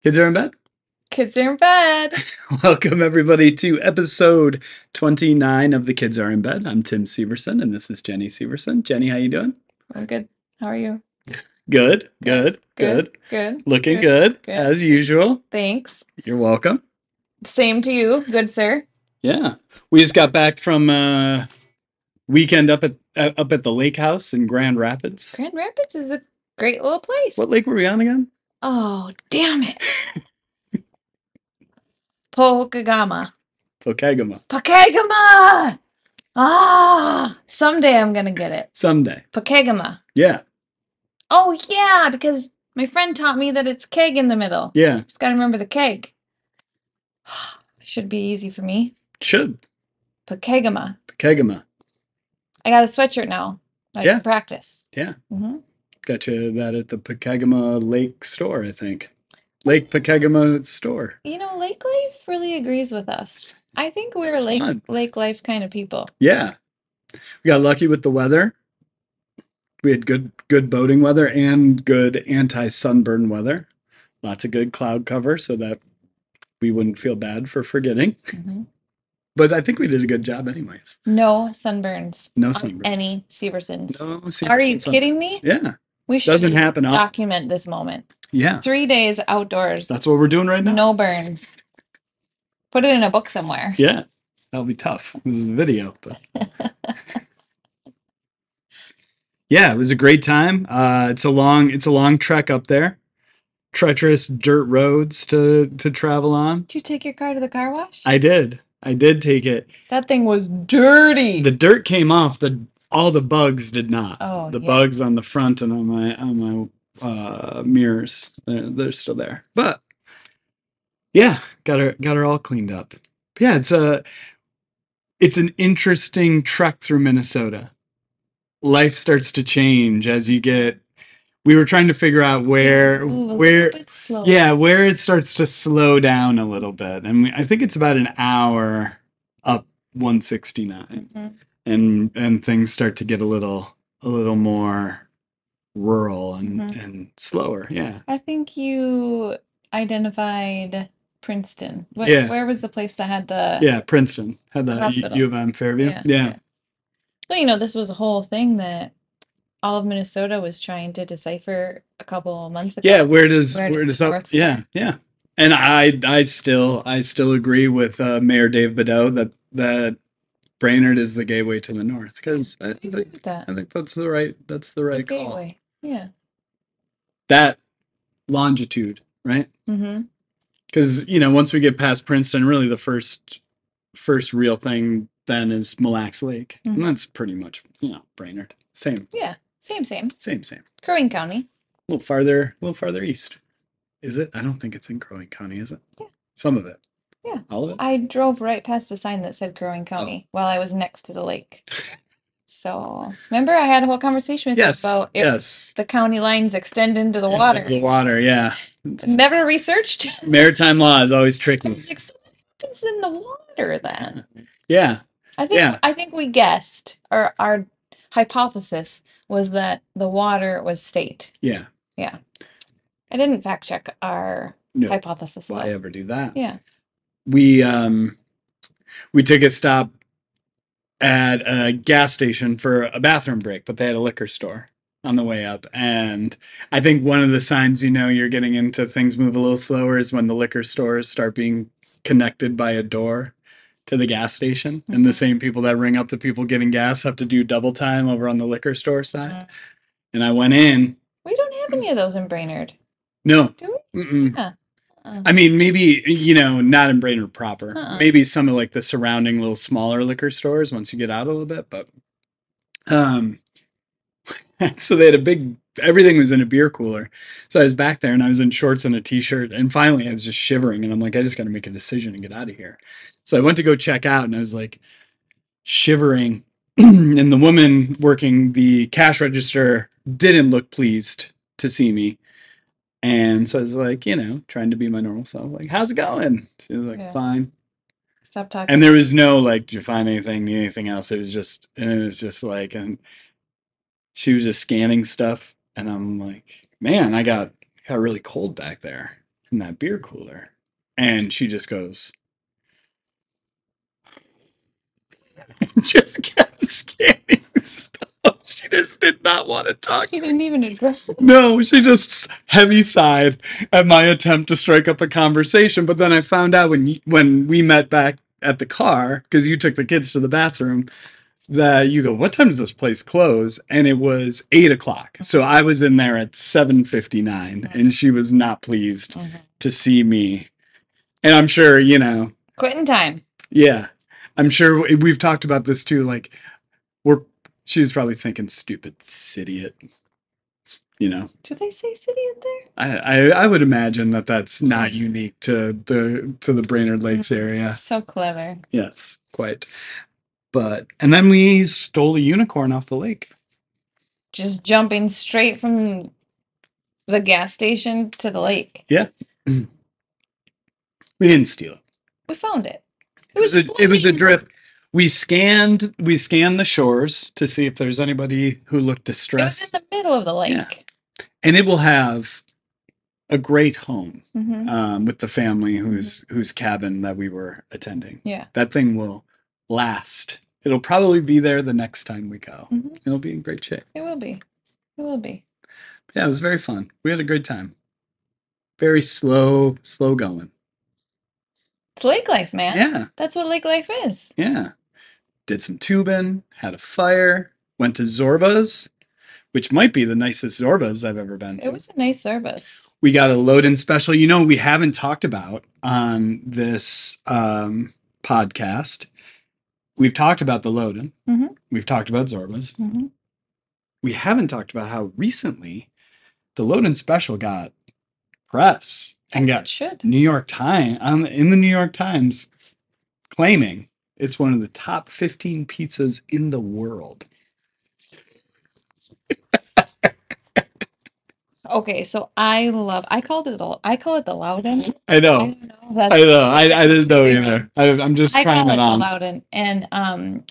Kids are in bed. Kids are in bed. Welcome, everybody, to episode 29 of The Kids Are in Bed. I'm Tim Severson, and this is Jenni Severson. Jenni, how you doing? I'm good. How are you? Good, Good. good, good. Good. Looking Good. good, Good. as usual. Thanks. You're welcome. Same to you, good sir. Yeah. We just got back from weekend up at the lake house in Grand Rapids. Grand Rapids is a great little place. What lake were we on again? Oh, damn it. Pokegama. Pokegama. Someday I'm gonna get it. Someday. Pokegama. Yeah. Oh yeah, because my friend taught me that it's keg in the middle. Yeah. Just gotta remember the keg. Should be easy for me. Should. Pokegama. Pokegama. I got a sweatshirt now. I can practice. Yeah. Mm-hmm. Got you that at the Pokegama Lake store, I think. Lake Pokegama store. You know, lake life really agrees with us. I think we're lake life kind of people. Yeah. We got lucky with the weather. We had good boating weather and good anti-sunburn weather. Lots of good cloud cover so that we wouldn't feel bad for forgetting. Mm-hmm. But I think we did a good job anyways. No sunburns. No sunburns. Any Seversons. No Severson Are you kidding me? Yeah. We should Doesn't happen often. Document this moment. Yeah. 3 days outdoors. That's what we're doing right now. No burns. Put it in a book somewhere. Yeah. That'll be tough. This is a video, but yeah, it was a great time. It's a long trek up there. Treacherous dirt roads to travel on. Did you take your car to the car wash? I did take it. That thing was dirty. The dirt came off. All the bugs did not. Oh, the bugs on the front and on my mirrors, they're still there. But yeah, got her all cleaned up. Yeah, it's an interesting trek through Minnesota. Life starts to change as you get. We were trying to figure out where it starts to slow down a little bit, and I think it's about an hour up 169, and things start to get a little more rural and slower. Yeah, I think you identified Princeton. Where was the place that had the Princeton had the hospital. U of M Fairview. Yeah. Well, this was a whole thing that all of Minnesota was trying to decipher a couple months ago. Yeah, where does up? Yeah. And I still agree with Mayor Dave Bedeau that Brainerd is the gateway to the north, because I think that's the right call. Gateway. Yeah. That longitude, right? Mm-hmm. Because once we get past Princeton, really the first real thing then is Mille Lacs Lake, and that's pretty much Brainerd. Same. Yeah. Same. Crow Wing County. A little farther east. Is it? I don't think it's in Crow Wing County, is it? Yeah. Some of it. Yeah. All of it? I drove right past a sign that said Crow Wing County while I was next to the lake. So, remember I had a whole conversation with you about if the county lines extend into the water. The water, yeah. Never researched. Maritime law is always tricky. So what happens in the water then? Yeah. I think we guessed, or our hypothesis was that the water was state. Yeah. Yeah. I didn't fact check our hypothesis. Why ever do that? Yeah. We took a stop at a gas station for a bathroom break, but they had a liquor store on the way up. And I think one of the signs you're getting into things move a little slower is when the liquor stores start being connected by a door to the gas station, and the same people that ring up the people getting gas have to do double time over on the liquor store side. And I went in. We don't have any of those in Brainerd. No. Do we? Mm-mm. Yeah. I mean, maybe, not in Brainerd proper. Maybe some of like the surrounding little smaller liquor stores once you get out a little bit, but so they had everything was in a beer cooler. So I was back there and I was in shorts and a t-shirt, and finally I was just shivering, and I'm like, I just got to make a decision and get out of here. So I went to go check out, and I was like shivering, and the woman working the cash register didn't look pleased to see me. And so I was like, trying to be my normal self, like, how's it going? She was like, fine. Stop talking. And there was no like, do you find anything, need anything else? It was just like, and she was just scanning stuff, and I'm like, man, I got really cold back there. in that beer cooler. And she just goes, just kept scanning stuff. She just did not want to talk. She didn't even address it. No, she just heavy sighed at my attempt to strike up a conversation. But then I found out when we met back at the car, because you took the kids to the bathroom, that you go, what time does this place close? And it was 8:00. So I was in there at 7:59, and she was not pleased to see me. And I'm sure, quitting time. Yeah. I'm sure we've talked about this too. Like, she was probably thinking, stupid idiot. Do they say idiot there? I would imagine that's not unique to the Brainerd Lakes area. So clever. Yes, quite. And then we stole a unicorn off the lake. Just jumping straight from the gas station to the lake. Yeah. We didn't steal it. We found it. It was a drift. We scanned the shores to see if there's anybody who looked distressed. It was in the middle of the lake. Yeah. And it will have a great home with the family whose cabin that we were attending. Yeah. That thing will last. It'll probably be there the next time we go. It'll be in great shape. It will be. It will be. Yeah, it was very fun. We had a great time. Very slow going. It's lake life, man. Yeah. That's what lake life is. Yeah. Did some tubing, had a fire, went to Zorba's, which might be the nicest Zorba's I've ever been to. It was a nice Zorba's. We got a load-in special. We haven't talked about on this podcast. We've talked about the load-in. We've talked about Zorba's. We haven't talked about how recently the load-in special got press and got New York Times in the New York Times claiming it's one of the top 15 pizzas in the world. Okay, so I call it the Loudon. I know. I didn't know either. I'm just trying it on. The Loudon, and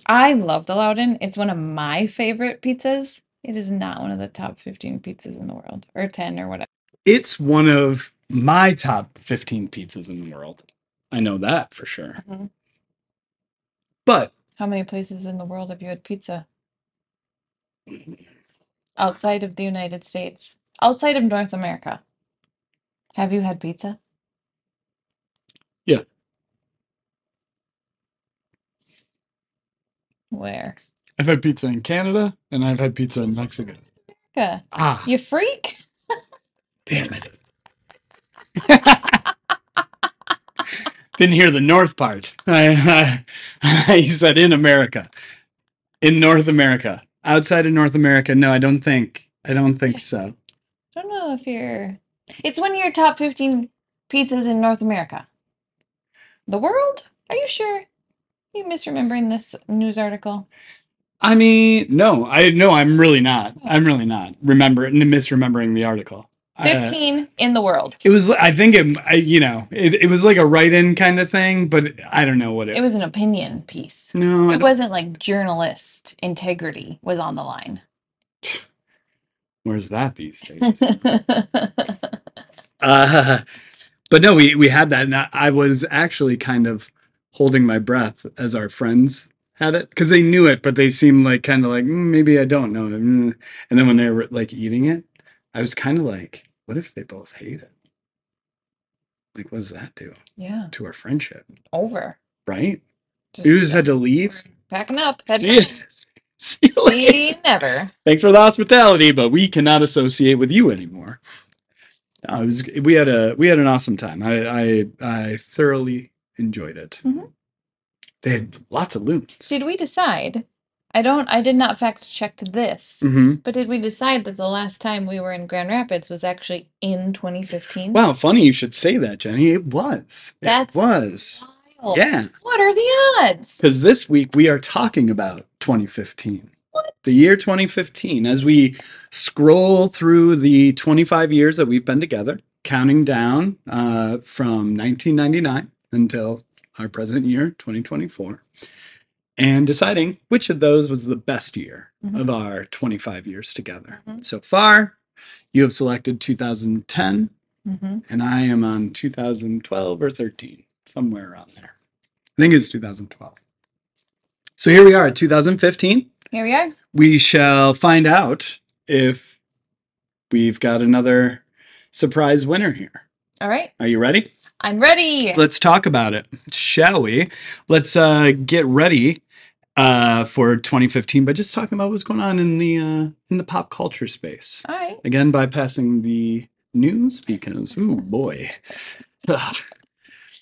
I love the Loudon. It's one of my favorite pizzas. It is not one of the top 15 pizzas in the world, or 10, or whatever. It's one of my top 15 pizzas in the world. I know that for sure. But how many places in the world have you had pizza? Outside of the United States. Outside of North America. Have you had pizza? Yeah. Where? I've had pizza in Canada, and I've had pizza in Mexico. You freak? Damn it. Didn't hear the north part. You said in America. In North America. Outside of North America, no, I don't think so. I don't know if it's one of your top 15 pizzas in North America. The world? Are you sure? Are you misremembering this news article? I mean, no, I'm really not. I'm really not misremembering the article. 15 in the world. It was, I think it was like a write-in kind of thing, but I don't know what it was an opinion piece. No, it wasn't like journalist integrity was on the line. Where's that these days? But no, we had that, and I was actually kind of holding my breath as our friends had it, because they knew it, but they seemed like kind of like maybe I don't know. And then when they were like eating it, I was kind of like, what if they both hate it? Like, what does that do? Yeah. To our friendship. Over. Right? You just had to leave. Packing up. See you never. Thanks for the hospitality, but we cannot associate with you anymore. No, we had an awesome time. I thoroughly enjoyed it. They had lots of loons. Did we decide? I did not fact check this, but did we decide that the last time we were in Grand Rapids was actually in 2015? Wow, funny you should say that, Jenny. It was. It was. Wild. Yeah. What are the odds? Because this week we are talking about 2015. What? The year 2015. As we scroll through the 25 years that we've been together, counting down from 1999 until our present year, 2024. And deciding which of those was the best year of our 25 years together. So far, you have selected 2010, Mm-hmm. and I am on 2012 or 13, somewhere around there. I think it's 2012. So here we are at 2015. Here we are. We shall find out if we've got another surprise winner here. All right. Are you ready? I'm ready. Let's talk about it, shall we? Let's get ready for 2015 by just talking about what's going on in the pop culture space. All right. Again, bypassing the news because, ooh boy, not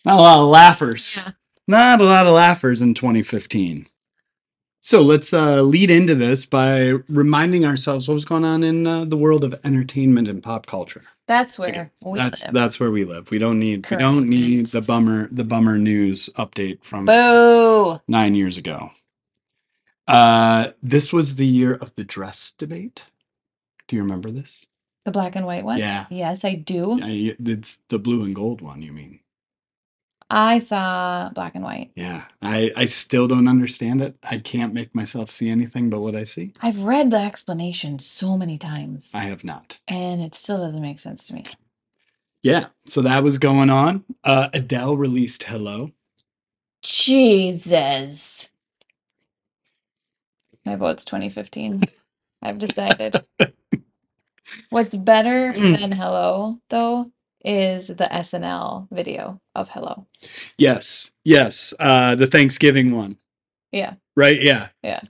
a lot of laughers. Yeah. Not a lot of laughers in 2015. So let's lead into this by reminding ourselves what was going on in the world of entertainment and pop culture. That's where we live. That's where we live. We don't need Current the bummer news update from Boo. 9 years ago. This was the year of the dress debate. Do you remember this? The black and white one? Yeah. Yes, I do. It's the blue and gold one, you mean? I saw black and white. Yeah. I still don't understand it. I can't make myself see anything but what I see. I've read the explanation so many times. I have not. And it still doesn't make sense to me. Yeah. So that was going on. Adele released Hello. Jesus. My vote's 2015. I've decided. What's better than Hello, though, is the SNL video of Hello. Yes. The Thanksgiving one. Yeah. Right? Yeah. Yeah.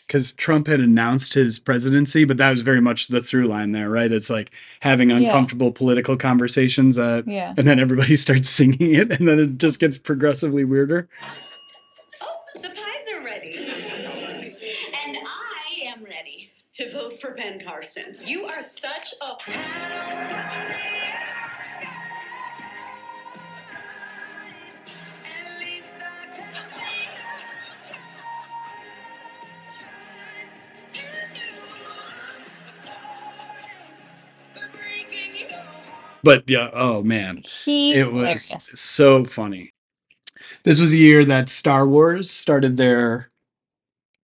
Because Trump had announced his presidency, but that was very much the through line there, right? It's like having uncomfortable political conversations, and then everybody starts singing it, and then it just gets progressively weirder. Oh, the pies are ready. And I am ready to vote for Ben Carson. You are such a... But yeah, oh man, it was Hilarious. so funny. This was a year that Star Wars started their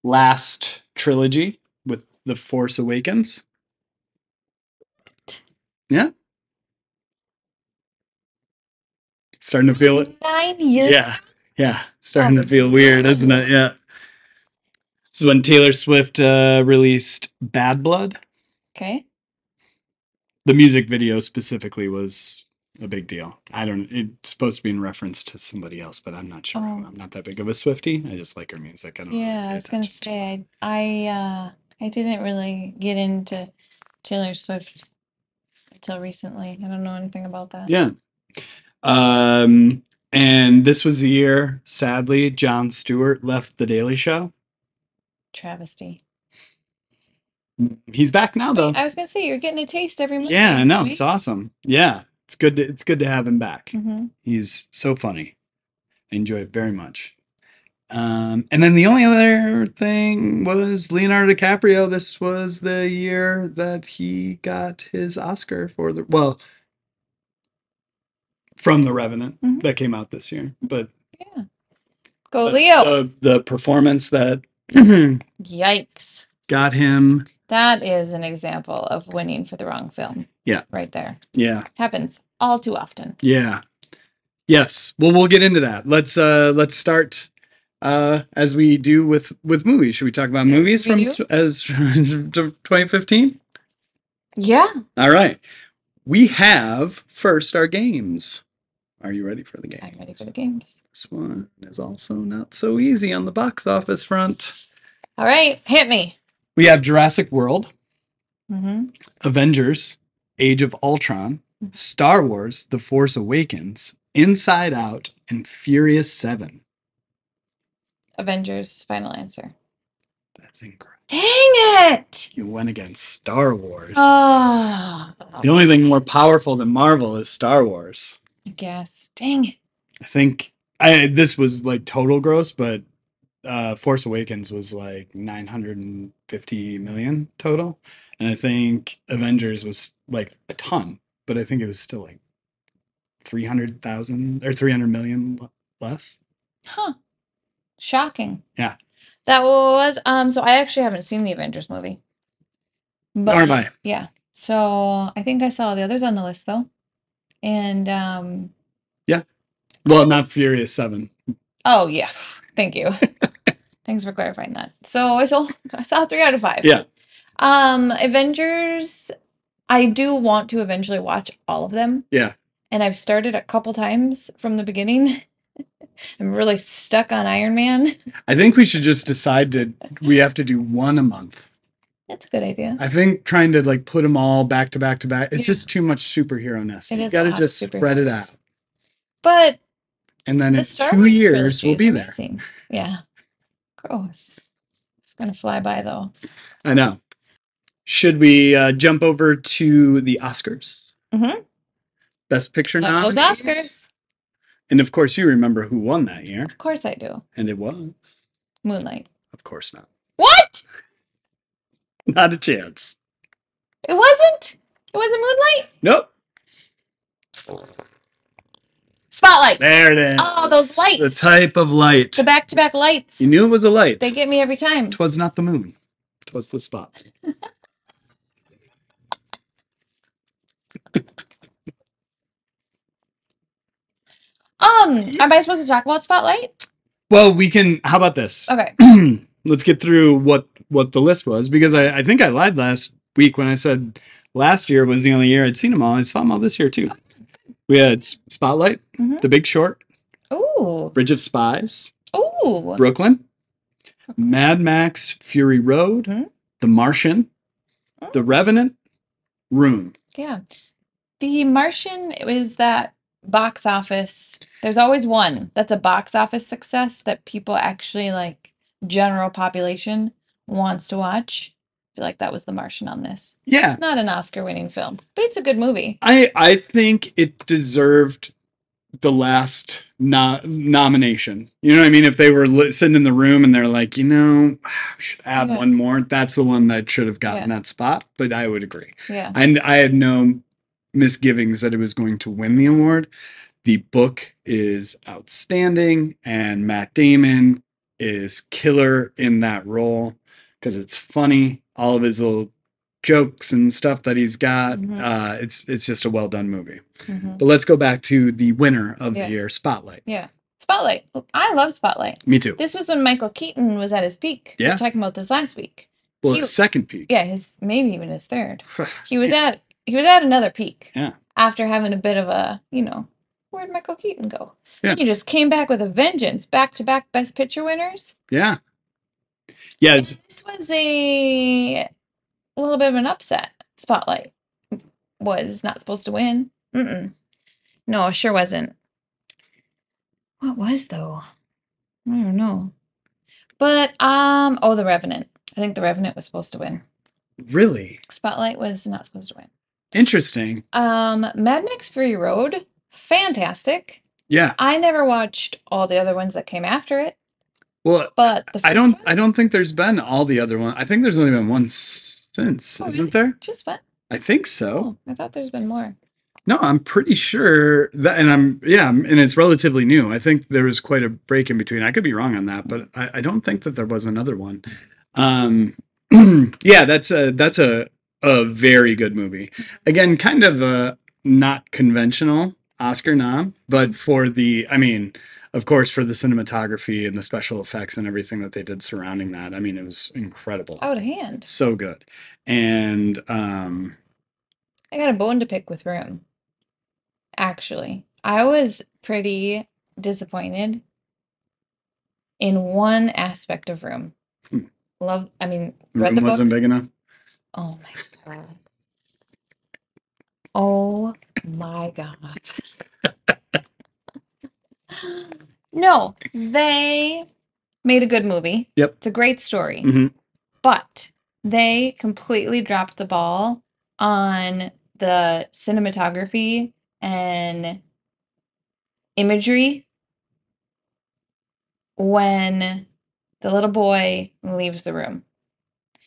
last trilogy with The Force Awakens. Yeah. Starting to feel it. 9 years. Yeah. Starting to feel weird, isn't it? Yeah. This is when Taylor Swift released Bad Blood. Okay. The music video specifically was a big deal. It's supposed to be in reference to somebody else, but I'm not sure. Oh. I'm not that big of a Swiftie. I just like her music. I don't really Yeah, I was gonna say I didn't really get into Taylor Swift until recently. I don't know anything about that. Yeah. And this was the year, sadly, Jon Stewart left The Daily Show. Travesty. He's back now, though. I was gonna say you're getting a taste every month. Yeah, I know. It's awesome. Yeah, it's good to have him back. Mm-hmm. He's so funny. I enjoy it very much. And then the only other thing was Leonardo DiCaprio. This was the year that he got his Oscar for from The Revenant that came out this year. But yeah, go Leo. The performance that Yikes. got him. That is an example of winning for the wrong film. Yeah. Right there. Yeah. Happens all too often. Yeah. Yes. Well, we'll get into that. Let's start as we do with movies. Should we talk about movies from 2015? Yeah. All right. We have first our games. Are you ready for the games? I'm ready for the games. This one is also not so easy on the box office front. All right, hit me. We have Jurassic World, Mm-hmm. Avengers, Age of Ultron, Star Wars, The Force Awakens, Inside Out, and Furious 7. Avengers, final answer. That's incredible. Dang it! You went against Star Wars. Oh. The only thing more powerful than Marvel is Star Wars. I guess. Dang it. I think this was like total gross, but Force Awakens was like 950 million total. And I think Avengers was like a ton, but I think it was still like 300,000 or 300 million less. Huh. Shocking. Yeah. That was so I actually haven't seen the Avengers movie. But, nor have I. Yeah. So I think I saw the others on the list though. And Yeah. Well, not Furious 7. oh yeah, thank you. Thanks for clarifying that. So I saw 3 out of 5. Yeah. Avengers, I do want to eventually watch all of them. Yeah. And I've started a couple times from the beginning. I'm really stuck on Iron Man. I think we should just decide we have to do one a month. That's a good idea. I think trying to like put them all back to back to back, it's Yeah. just too much superhero-ness. It You is got a to lot of just spread it out. superheroes. But And then the in Star 2 Wars years, trilogy we'll is be there. amazing. Yeah. Gross. It's gonna fly by though. I know. Should we jump over to the Oscars? Mm-hmm. Best Picture Those nominees? Oscars. And of course, you remember who won that year. Of course I do. And it was? Moonlight. Of course not. What? Not a chance. It wasn't? It wasn't Moonlight? Nope. Spotlight. There it is. Oh, those lights. The type of light. The back-to-back lights. You knew it was a light. They get me every time. 'Twas not the moon. 'Twas the spot. Am I supposed to talk about Spotlight? Well, we can. How about this? Okay. Let's get through what the list was, because I think I lied last week when I said last year was the only year I'd seen them all. I saw them all this year too. We had Spotlight, Mhm. The Big Short, Ooh. Bridge of Spies, Ooh. Brooklyn, Mad Max Fury Road, Mhm. The Martian, The Revenant, Room. Yeah. The Martian was that box office. There's always one that's a box office success that people actually like, general population wants to watch. I feel like that was The Martian on this. Yeah, It's not an Oscar-winning film, but it's a good movie. I think it deserved the last nomination. You know what I mean? If they were sitting in the room and they're like, we should add Yeah. one more, that's the one that should have gotten Yeah. that spot. But I would agree. Yeah. And I had no misgivings that it was going to win the award. The book is outstanding, and Matt Damon is killer in that role because it's funny. All of his little jokes and stuff that he's got. Mhm. It's just a well done movie. Mhm. But let's go back to the winner of Yeah. the year, Spotlight. Yeah. Spotlight. I love Spotlight. Me too. This was when Michael Keaton was at his peak. We Yeah. were talking about this last week. Well, he- his second peak. Yeah, maybe even his third. He was at another peak. Yeah. After having a bit of a, where'd Michael Keaton go? Yeah. He just came back with a vengeance, back-to-back Best Picture winners. Yeah. Yeah. And this was a little bit of an upset. Spotlight was not supposed to win. No, it sure wasn't. What was though? I don't know. But The Revenant. I think The Revenant was supposed to win. Really Spotlight was not supposed to win. interesting. Mad Max Fury Road, fantastic. Yeah. I never watched all the other ones that came after it, Well, but the I first don't. one, I don't think there's been all the other one. I think there's only been one since, Oh, isn't really? there? Just what? I think so. Oh, I thought there's been more. No, I'm pretty sure that, and it's relatively new. I think there was quite a break in between. I could be wrong on that, but I don't think that there was another one. Yeah, that's a very good movie. Again, kind of a not conventional Oscar nom, but of course, for the cinematography and the special effects and everything that they did surrounding that. I mean, it was incredible. Out of hand. So good. And I got a bone to pick with Room. Actually, I was pretty disappointed in one aspect of Room. Read Room the wasn't book. big enough. Oh my God. Oh my God. No, they made a good movie. Yep. It's a great story. Mhm. But they completely dropped the ball on the cinematography and imagery when the little boy leaves the room.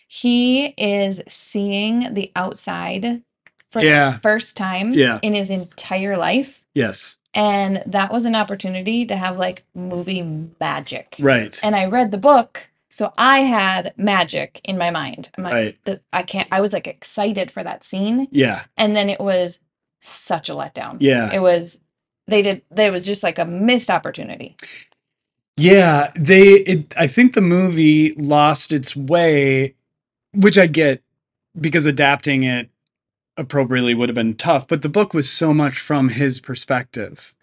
He is seeing the outside for Yeah. the first time Yeah. in his entire life. Yes. And that was an opportunity to have like movie magic. Right. And I read the book, so I had magic in my mind. I'm like, Right. I was like excited for that scene. Yeah. And then it was such a letdown. Yeah. It was just like a missed opportunity. Yeah, I think the movie lost its way, which I get because adapting it appropriately would have been tough, but the book was so much from his perspective.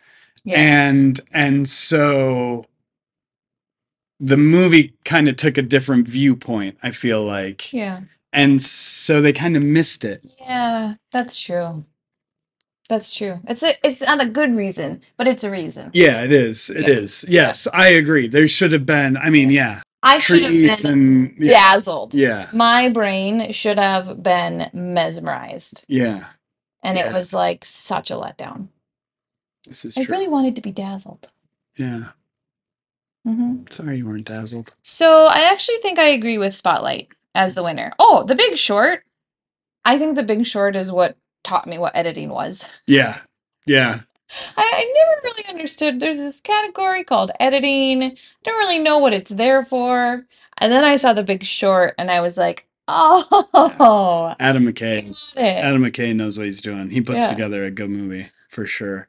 Yeah. And so the movie kind of took a different viewpoint, I feel like. Yeah. And so they kind of missed it. Yeah, that's true. That's true. It's not a good reason, but it's a reason. Yeah, it is. It is. Yes, I agree. There should have been, I mean, yeah. I should have Trees been and dazzled. Yeah. My brain should have been mesmerized. Yeah. And it was like such a letdown. This is I true. really wanted to be dazzled. Yeah. Mm-hmm. Sorry you weren't dazzled. So I actually think I agree with Spotlight as the winner. Oh, The Big Short. I think The Big Short is what taught me what editing was. Yeah. Yeah. I never really understood. There's this category called editing. I don't really know what it's there for. And then I saw The Big Short and I was like, oh. Adam McKay knows what he's doing. He puts together a good movie for sure.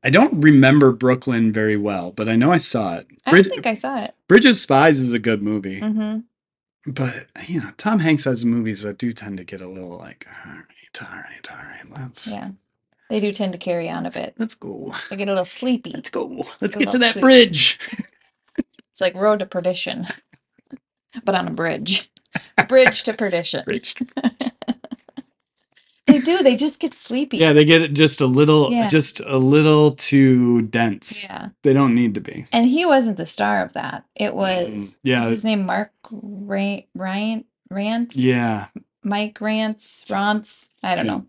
I don't remember Brooklyn very well, but I know I saw it. I don't think I saw it. Bridge of Spies is a good movie. Mm-hmm. But, you know, Tom Hanks has movies that do tend to get a little like, all right. Yeah. They do tend to carry on a bit. Let's go. They get a little sleepy. Let's go. Let's get to that bridge. It's like Road to Perdition, but on a bridge. Bridge to perdition. Bridge. They do. They just get sleepy. Yeah, they get just a little too dense. Yeah. They don't need to be. And he wasn't the star of that. It was his name Mark Rance? Yeah. Mike Rance? I don't know.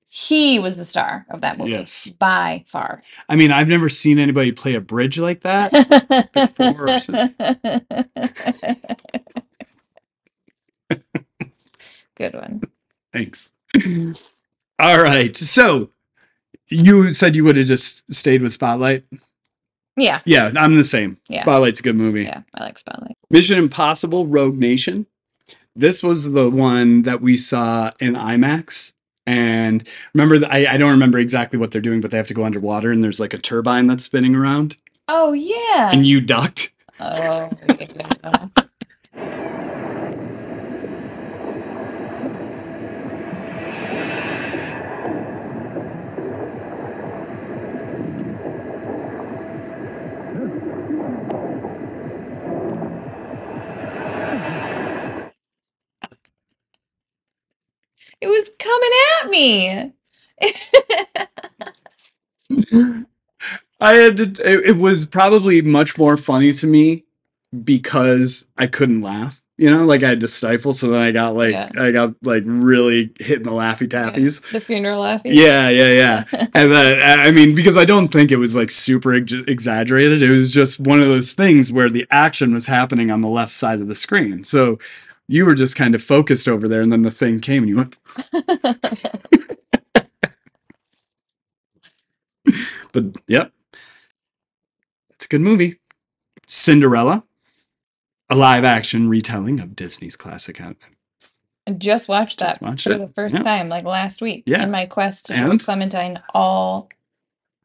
He was the star of that movie. Yes. By far. I mean, I've never seen anybody play a bridge like that before. Good one. Thanks. All right. So you said you would have just stayed with Spotlight? Yeah. Yeah, I'm the same. Yeah. Spotlight's a good movie. Yeah, I like Spotlight. Mission Impossible Rogue Nation. This was the one that we saw in IMAX. And remember, I don't remember exactly what they're doing, but they have to go underwater and there's like a turbine that's spinning around. Oh, yeah. And you ducked. Oh, yeah. It was coming at me. It was probably much more funny to me because I couldn't laugh. You know, like I had to stifle, so then I got really hitting the Laffy Taffies. Yeah, the funeral Laffy. Yeah. And then, I mean, because I don't think it was like super exaggerated. It was just one of those things where the action was happening on the left side of the screen. So you were just kind of focused over there, and then the thing came, and you went. But yep, it's a good movie. Cinderella. A live-action retelling of Disney's classic. I just watched that for the first time, like last week, in my quest to show Clementine all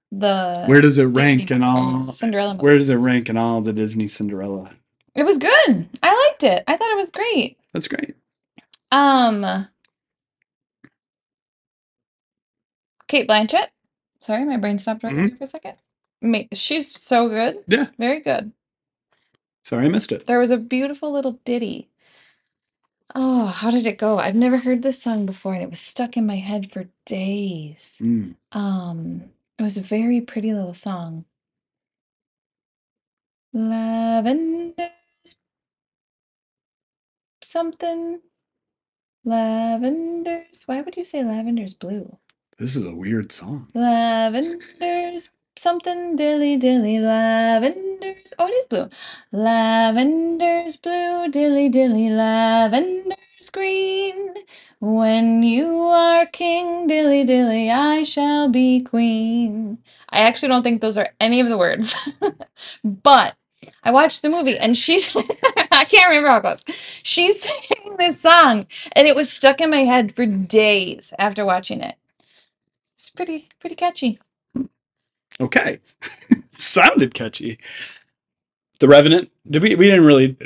the. Where does it rank in all Cinderella movies. Where does it rank in all the Disney Cinderella? It was good. I liked it. I thought it was great. That's great. Kate Blanchett. Sorry, my brain stopped right there for a second. She's so good. Yeah. Very good. Sorry, I missed it. There was a beautiful little ditty. Oh, how did it go? I've never heard this song before, and it was stuck in my head for days. It was a very pretty little song. Lavenders something. Lavenders. Why would you say lavender's blue? This is a weird song. Lavenders something dilly dilly lavenders. Oh, it is blue. Lavenders blue dilly dilly lavenders green. When you are king dilly dilly, I shall be queen. I actually don't think those are any of the words, but I watched the movie and she's I can't remember how it goes. She's singing this song and it was stuck in my head for days after watching it. It's pretty catchy. Okay. Sounded catchy. The Revenant. We didn't really.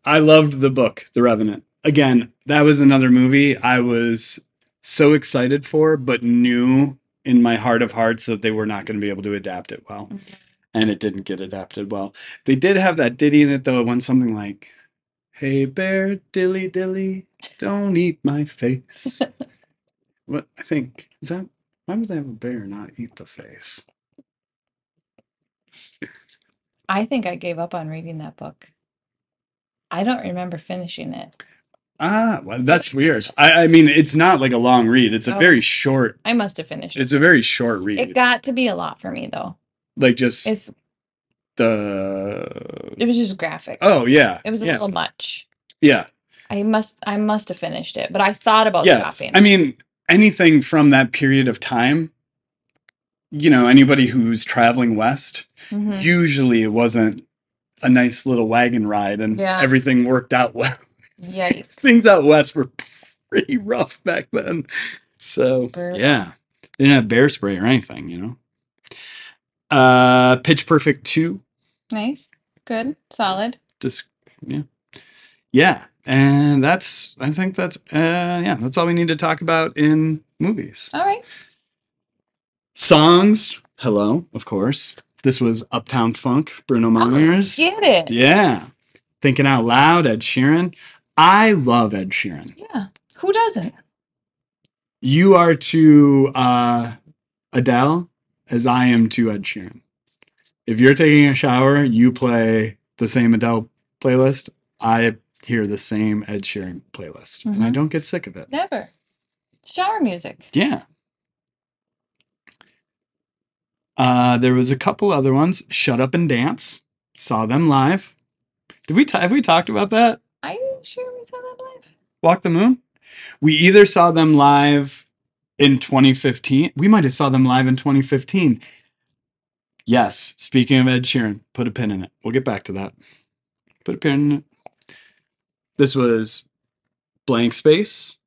I loved the book, The Revenant. Again, that was another movie I was so excited for, but knew in my heart of hearts that they were not going to be able to adapt it well. Mhm. And it didn't get adapted well. They did have that ditty in it, though. It went something like, "Hey bear, dilly dilly, don't eat my face." What I think is that. Why would they have a bear not eat the face? I think I gave up on reading that book. I don't remember finishing it. Well, that's weird. I mean, it's not like a long read. It's a Oh. very short. I must have finished It's a very short read. it. Got to be a lot for me though. Like just It the. was just graphic. Oh yeah. It was a yeah. little much. Yeah. I must have finished it, but I thought about Yes. stopping. I mean, anything from that period of time. Anybody who's traveling west, Mhm. usually it wasn't a nice little wagon ride, and Yeah. everything worked out well. Yikes. Things out west were pretty rough back then. So Brutal. yeah, they didn't have bear spray or anything. Pitch Perfect 2. Nice. Good. Solid. Just yeah, and I think that's that's all we need to talk about in movies. All right. Songs. Hello, of course. This was Uptown Funk, Bruno Mars. Get it. Yeah. Thinking Out Loud, Ed Sheeran. I love Ed Sheeran. Yeah. Who doesn't? You are to Adele as I am to Ed Sheeran. If you're taking a shower, you play the same Adele playlist. I hear the same Ed Sheeran playlist, and I Mhm. don't get sick of it. Never. It's shower music. Yeah. There was a couple other ones. Shut Up and Dance. Saw them live. Have we talked about that? Are you sure we saw that live? Walk the Moon? We either saw them live in 2015. We might have saw them live in 2015. Yes. Speaking of Ed Sheeran, put a pin in it. We'll get back to that. Put a pin in it. This was Blank Space.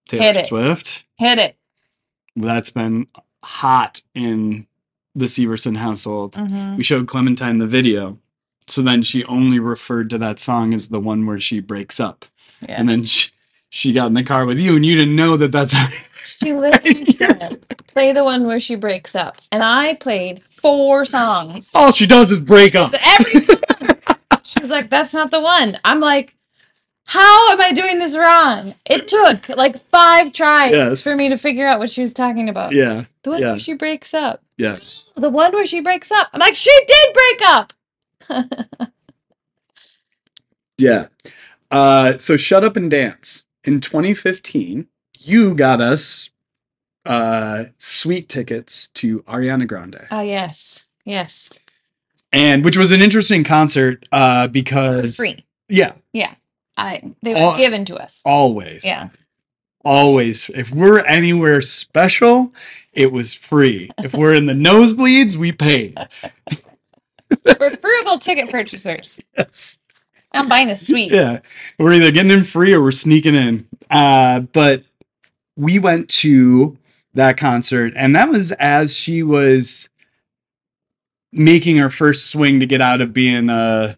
Taylor Hit it. Swift. Hit it. That's been hot in the Severson household. Mm-hmm. We showed Clementine the video. So then she only referred to that song as the one where she breaks up. Yeah. And then she got in the car with you and you didn't know that that's how. She literally said, play the one where she breaks up. And I played 4 songs. All she does is break up. It's every song. She was like, that's not the one. I'm like, how am I doing this wrong? It took like 5 tries for me to figure out what she was talking about. Yeah. The one where she breaks up. Yes. The one where she breaks up. I'm like, she did break up. Yeah. So Shut Up and Dance. In 2015, you got us sweet tickets to Ariana Grande. Yes. Yes. And which was an interesting concert because Free. Yeah. Yeah. They were given to us. Always. Yeah. Always. If we're anywhere special, it was free. If we're in the nosebleeds, we paid. We're frugal ticket purchasers. Yes. I'm buying a suite. Yeah. We're either getting in free or we're sneaking in. But we went to that concert, and that was as she was making her first swing to get out of being a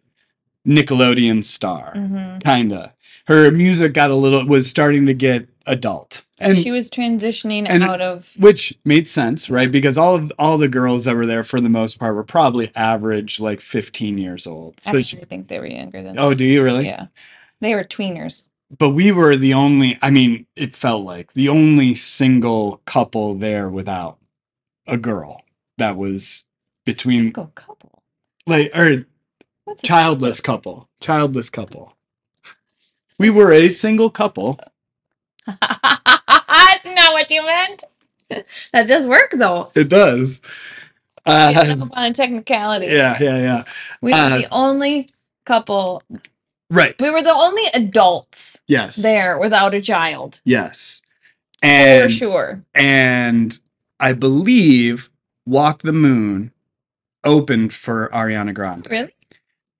Nickelodeon star. Mm-hmm. Kinda. Her music was starting to get adult. And she was transitioning out of, which made sense, right? Because all the girls that were there for the most part were probably average like 15 years old. I think they were younger than Oh, that. do you really? Yeah. They were tweeners. But we were the only, it felt like the only single couple there without a girl that was between Single couple. What's childless couple. Childless couple. We were a single couple. That's not what you meant. That does work though. It does. On a technicality. Yeah. We were the only couple. Right. We were the only adults. Yes. There without a child. Yes. And for sure. And I believe Walk the Moon opened for Ariana Grande. Really?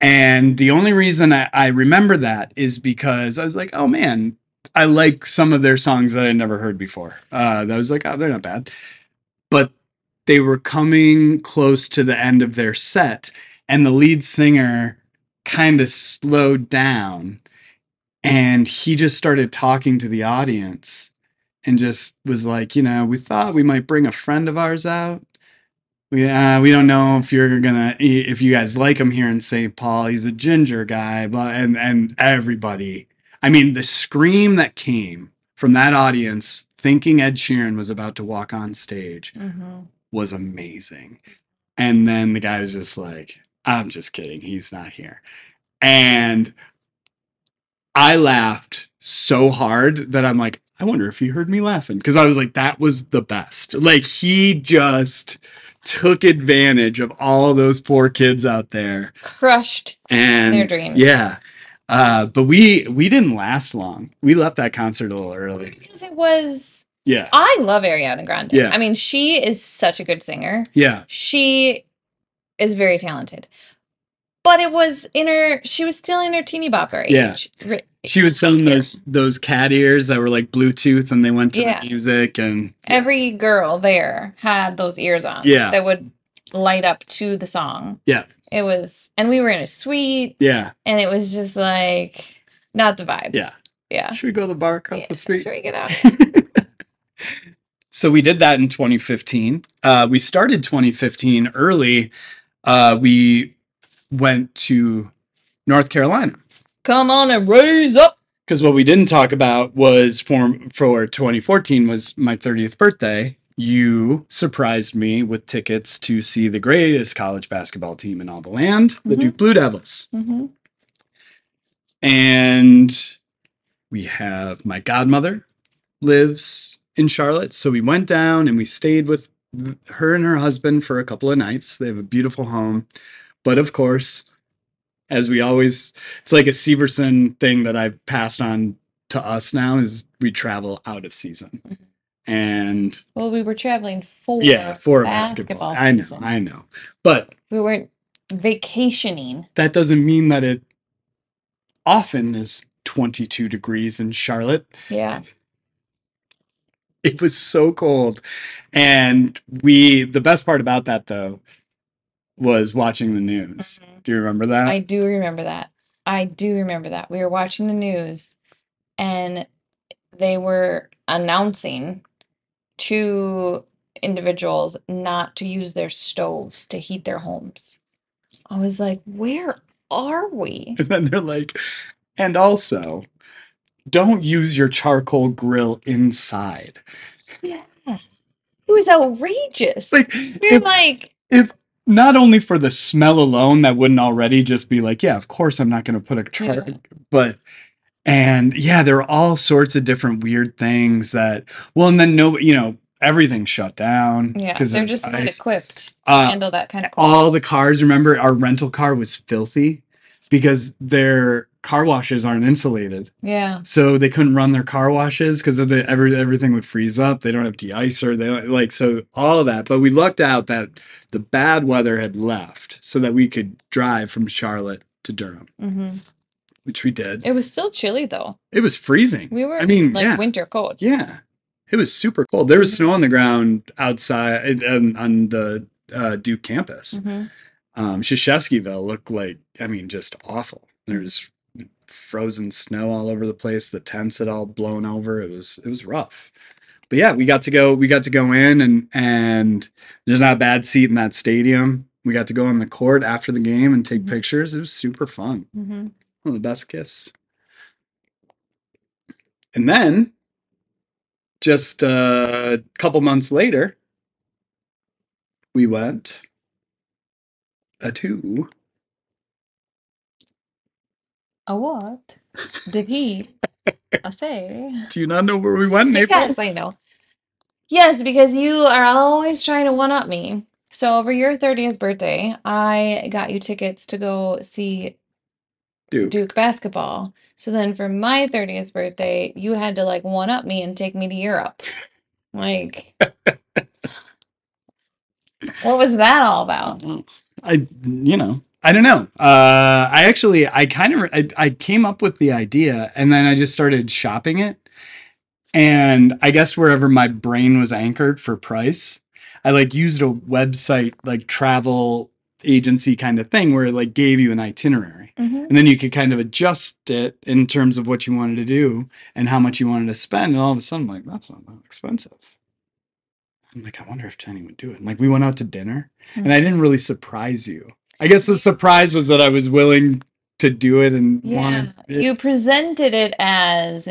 And the only reason I remember that is because I was like, oh man, I like some of their songs that I never heard before. That was like, oh, they're not bad. but they were coming close to the end of their set, and the lead singer kind of slowed down, and he just started talking to the audience and just was like, we thought we might bring a friend of ours out. We don't know if if you guys like him here in St. Paul. He's a ginger guy, but and everybody. I mean, the scream that came from that audience thinking Ed Sheeran was about to walk on stage was amazing. And then the guy was just like, I'm just kidding. He's not here. And I laughed so hard that I'm like, I wonder if he heard me laughing. Because I was like, that was the best. Like, he just took advantage of all those poor kids out there. Crushed their dreams. Yeah. But we didn't last long. We left that concert a little early. Because it was... Yeah. I love Ariana Grande. Yeah. I mean, she is such a good singer. Yeah. She is very talented. But she was still in her teeny bopper age. Yeah. She was selling those cat ears that were like Bluetooth, and they went to the music, and every girl there had those ears on. Yeah. That would light up to the song. Yeah. It was, and we were in a suite. Yeah. And it was just like not the vibe. Yeah. Yeah. Should we go to the bar across the street? Should we get out? So we did that in 2015. We started 2015 early. We went to North Carolina. Come on and raise up. Because what we didn't talk about was for 2014 was my 30th birthday. You surprised me with tickets to see the greatest college basketball team in all the land, the Duke Blue Devils. Mm-hmm. And we have my godmother lives in Charlotte. So we went down and we stayed with her and her husband for a couple of nights. They have a beautiful home. But of course, as we always, it's like a Severson thing that I've passed on to us now, is we travel out of season. Mm-hmm. And well, we were traveling for basketball season. I know. But we weren't vacationing. That doesn't mean that it often is 22 degrees in Charlotte. Yeah. It was so cold. And the best part about that, though, was watching the news. Mm-hmm. Do you remember that? I do remember that. We were watching the news, and they were announcing to individuals not to use their stoves to heat their homes. I was like, where are we? And then they're like, and also, don't use your charcoal grill inside. Yes. It was outrageous. If not only for the smell alone, that wouldn't already just be like, yeah, of course I'm not going to put there are all sorts of different weird things and then everything's shut down. Yeah, they're just not equipped to handle that kind of cold. All the cars, remember, our rental car was filthy because their car washes aren't insulated. Yeah. So they couldn't run their car washes because everything would freeze up. They don't have de-icer. They don't so all of that. But we lucked out that the bad weather had left so that we could drive from Charlotte to Durham, which we did. It was still chilly though. It was freezing. We were winter cold. Yeah. It was super cold. There was snow on the ground outside on the Duke campus. Shashevskyville looked like, just awful. There's frozen snow all over the place. The tents had all blown over. It was rough. But yeah, we got to go in and there's not a bad seat in that stadium. We got to go on the court after the game and take pictures. It was super fun. One of the best gifts. And then just a couple months later, we went to a what did he say? Do you not know where we went in April? Yes, I know. Yes, because you are always trying to one-up me. So over your 30th birthday, I got you tickets to go see Duke basketball. So then for my 30th birthday, you had to one-up me and take me to Europe. What was that all about? I don't know. I came up with the idea and then I just started shopping it. And I guess wherever my brain was anchored for price, I like used a website, like travel agency kind of thing, where it like gave you an itinerary, Mhm. and then you could kind of adjust it in terms of what you wanted to do and how much you wanted to spend. And all of a sudden, I'm like, that's not that expensive. I'm like, I wonder if Jenni would do it. And like, we went out to dinner, and I didn't really surprise you. I guess the surprise was that I was willing to do it and Yeah, wanted it. you presented it as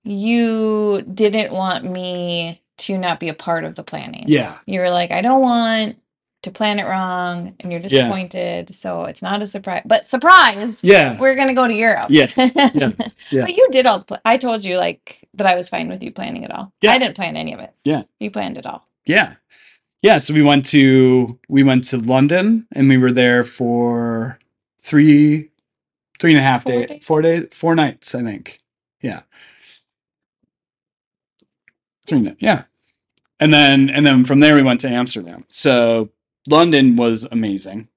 you didn't want me to not be a part of the planning. Yeah. You were like, I don't want to plan it wrong, and you're Yeah. disappointed, so it's not a surprise. But surprise, Yeah. we're gonna go to Europe. Yes. Yes. Yeah. But you did all the I told you like that I was fine with you planning it all. Yeah. I didn't plan any of it. Yeah. You planned it all. Yeah. Yeah. So we went to London, and we were there for 3.5 4 days, days? 4 days, 4 nights, I think. Yeah. 3 nights. Yeah. And then from there we went to Amsterdam. So London was amazing.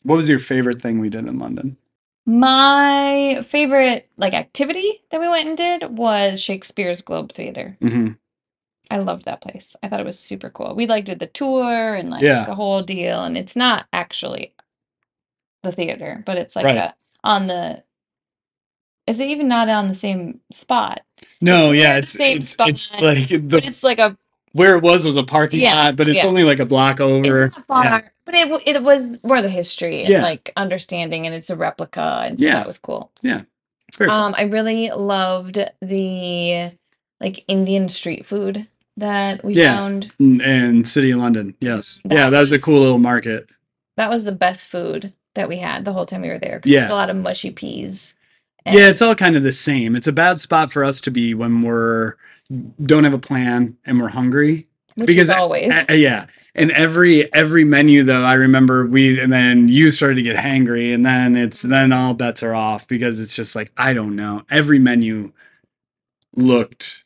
What was your favorite thing we did in London? My favorite like activity that we went and did was Shakespeare's Globe Theater. Mm-hmm. I loved that place. I thought it was super cool. We like did the tour and like Yeah. the whole deal, and it's not actually the theater, but it's like Right. on the. Is it even not on the same spot? No, It's yeah, near the it's same spot, like but it's like a where it was a parking Yeah, lot, but it's yeah. only like a block over. It's not far, but it was more the history and Yeah. like understanding, and it's a replica, and so Yeah. that was cool. Yeah. Very fun. I really loved the like Indian street food that we Yeah. found. And City of London. Yes. Yeah, that was a was- cool little market. That was the best food that we had the whole time we were there. 'Cause Yeah. we had a lot of mushy peas. Yeah, it's all kind of the same. It's a bad spot for us to be when we're don't have a plan and we're hungry. Which Because is always. yeah. And every menu though, I remember and then you started to get hangry, and then all bets are off, because it's just like, I don't know. Every menu looked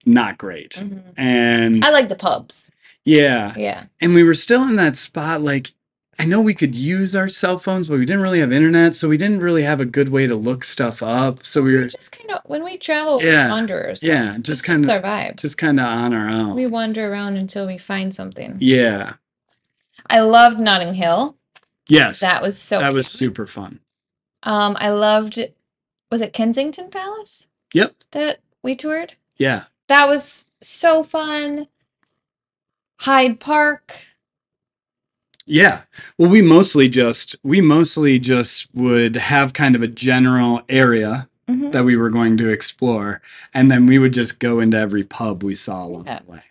not great. Mhm. And I like the pubs. yeah. Yeah. And we were still in that spot, like, I know we could use our cell phones, but we didn't really have internet, so we didn't really have a good way to look stuff up. So we were just kind of when we travel, Yeah. we're wanderers. Yeah, It's just kind our of vibe. on our own. We wander around until we find something. Yeah. I loved Notting Hill. Yes. That was so That was cute. super fun. I loved, was it Kensington Palace Yep. that we toured? Yeah. That was so fun. Hyde Park. Yeah. Well, we mostly just would have kind of a general area Mhm. that we were going to explore, and then we would just go into every pub we saw along Yeah. the way.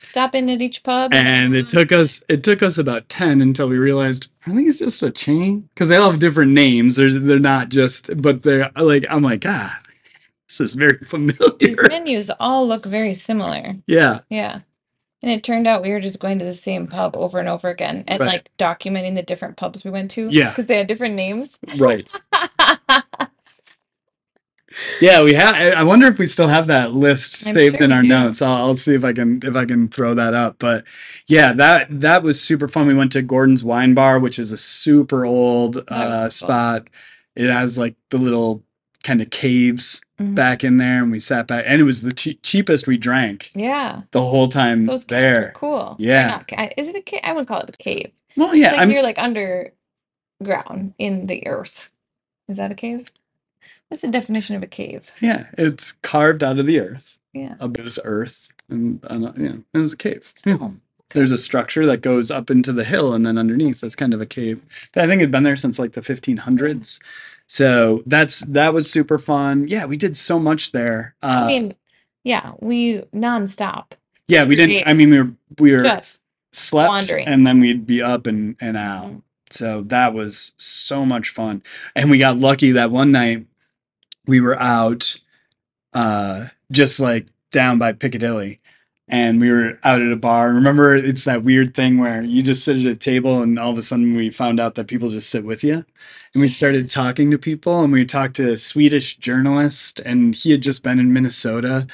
Stop in at each pub. And it took us about 10 until we realized, I think it's just a chain, because they all have different names. They're not just, but they're like, I'm like, this is very These familiar. menus all look very similar. Yeah. Yeah. And it turned out we were just going to the same pub over and over again, and Right. like documenting the different pubs we went to. Yeah. Because they had different names. Right. Yeah, we have. I wonder if we still have that list I'm saved sure in we our do. notes. I'll see if I can throw that up. But yeah, that was super fun. We went to Gordon's Wine Bar, which is a super old That was cool. spot. It has like the little kind of caves Mhm. back in there, and we sat back, and it was the cheapest we drank Yeah. the whole time Those caves there. are cool. Yeah. Is it a cave? I would call it a cave. Well, yeah, Like you're like underground in the earth. Is that a cave? What's the definition of a cave? yeah, it's carved out of the earth. Yeah. This earth, and it's a cave. Yeah. Oh, There's a structure that goes up into the hill, and then underneath that's kind of a cave. I think it'd been there since like the 1500s. So that was super fun. Yeah, we did so much there. I mean, yeah, we nonstop. Yeah, we didn't. I mean, we were Just slept, wandering. and then we'd be up and out. Mhm. So that was so much fun. And we got lucky that one night we were out, just like down by Piccadilly, and we were out at a bar. Remember, it's that weird thing where you just sit at a table, and all of a sudden we found out that people just sit with you. And we started talking to people, and we talked to a Swedish journalist, and he had just been in Minnesota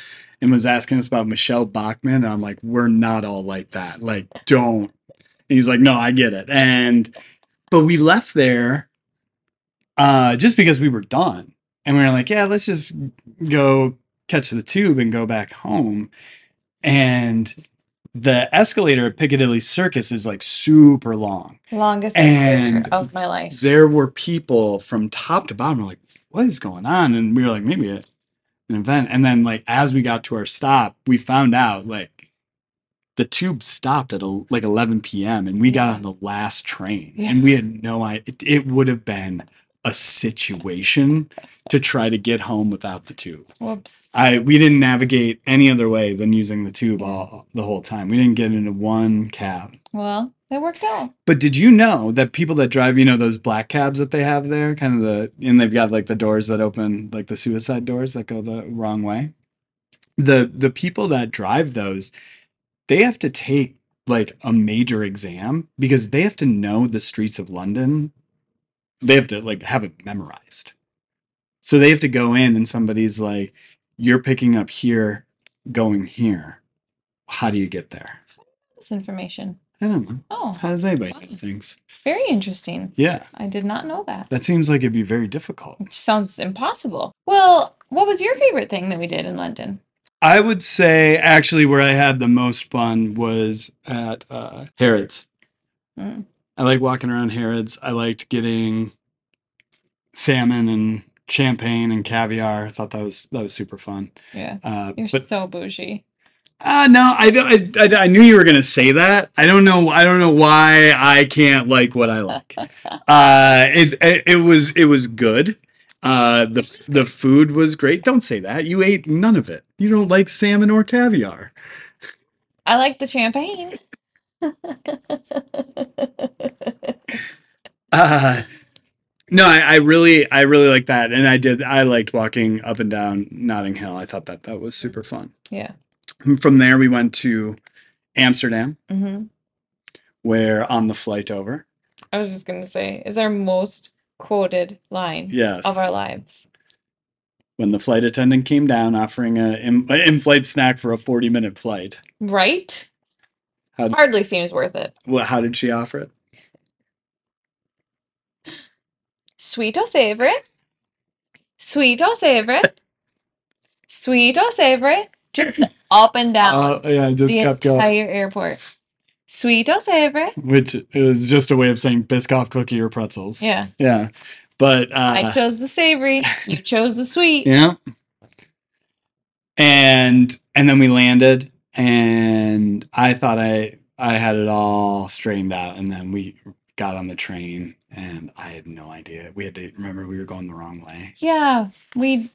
and was asking us about Michelle Bachmann. And I'm like, we're not all like that. Like, don't. And he's like, no, I get it. But we left there just because we were done. And we were like, yeah, let's just go catch the tube and go back home. And the escalator at Piccadilly Circus is like super long. Longest And escalator of my life. there were people from top to bottom were like, what is going on? And we were like, maybe an event. And then like as we got to our stop, we found out like the tube stopped at like 11 p.m. and we got on the last train. Yeah. And we had no idea. It would have been a situation to try to get home without the tube. Whoops. We didn't navigate any other way than using the tube the whole time. We didn't get into one cab. Well, it worked out. But did you know that people that drive, those black cabs that they have there, and they've got like the doors that open, like the suicide doors that go the wrong way? The people that drive those, they have to take like a major exam because they have to know the streets of London. They have to like have it memorized. So they have to go in and somebody's like, you're picking up here, going here. How do you get there? This information. I don't know. Oh. How does anybody Wow. know things? Very interesting. Yeah. I did not know that. That seems like it'd be very difficult. It sounds impossible. Well, what was your favorite thing that we did in London? I would say actually where I had the most fun was at Harrods. Mm. I like walking around Harrods. I liked getting salmon and champagne and caviar. I thought that was super fun. Yeah. You're But so bougie. no, I don't. I knew you were gonna say that. I don't know why I can't like what I like. It was good. The food was great. Don't say that. You ate none of it. You don't like salmon or caviar. I like the champagne. No, I really like that, and I liked walking up and down Notting Hill. I thought that was super fun. Yeah. From there, we went to Amsterdam, Mm-hmm. where on the flight over. I was just gonna say, is our most quoted line Yes. of our lives. When the flight attendant came down offering an in-flight snack for a 40-minute flight. Right? How, Hardly seems worth it. how did she offer it? Sweet or savory? Sweet or savory? Sweet or savory? Just up and down Yeah, just the kept going. entire airport. Sweet or savory? Which is just a way of saying Biscoff cookie or pretzels. Yeah. Yeah. But I chose the savory. You chose the sweet. yeah. And then we landed, and I thought I had it all straightened out, and then we got on the train, and I had no idea. We had to remember we were going the wrong way. Yeah, we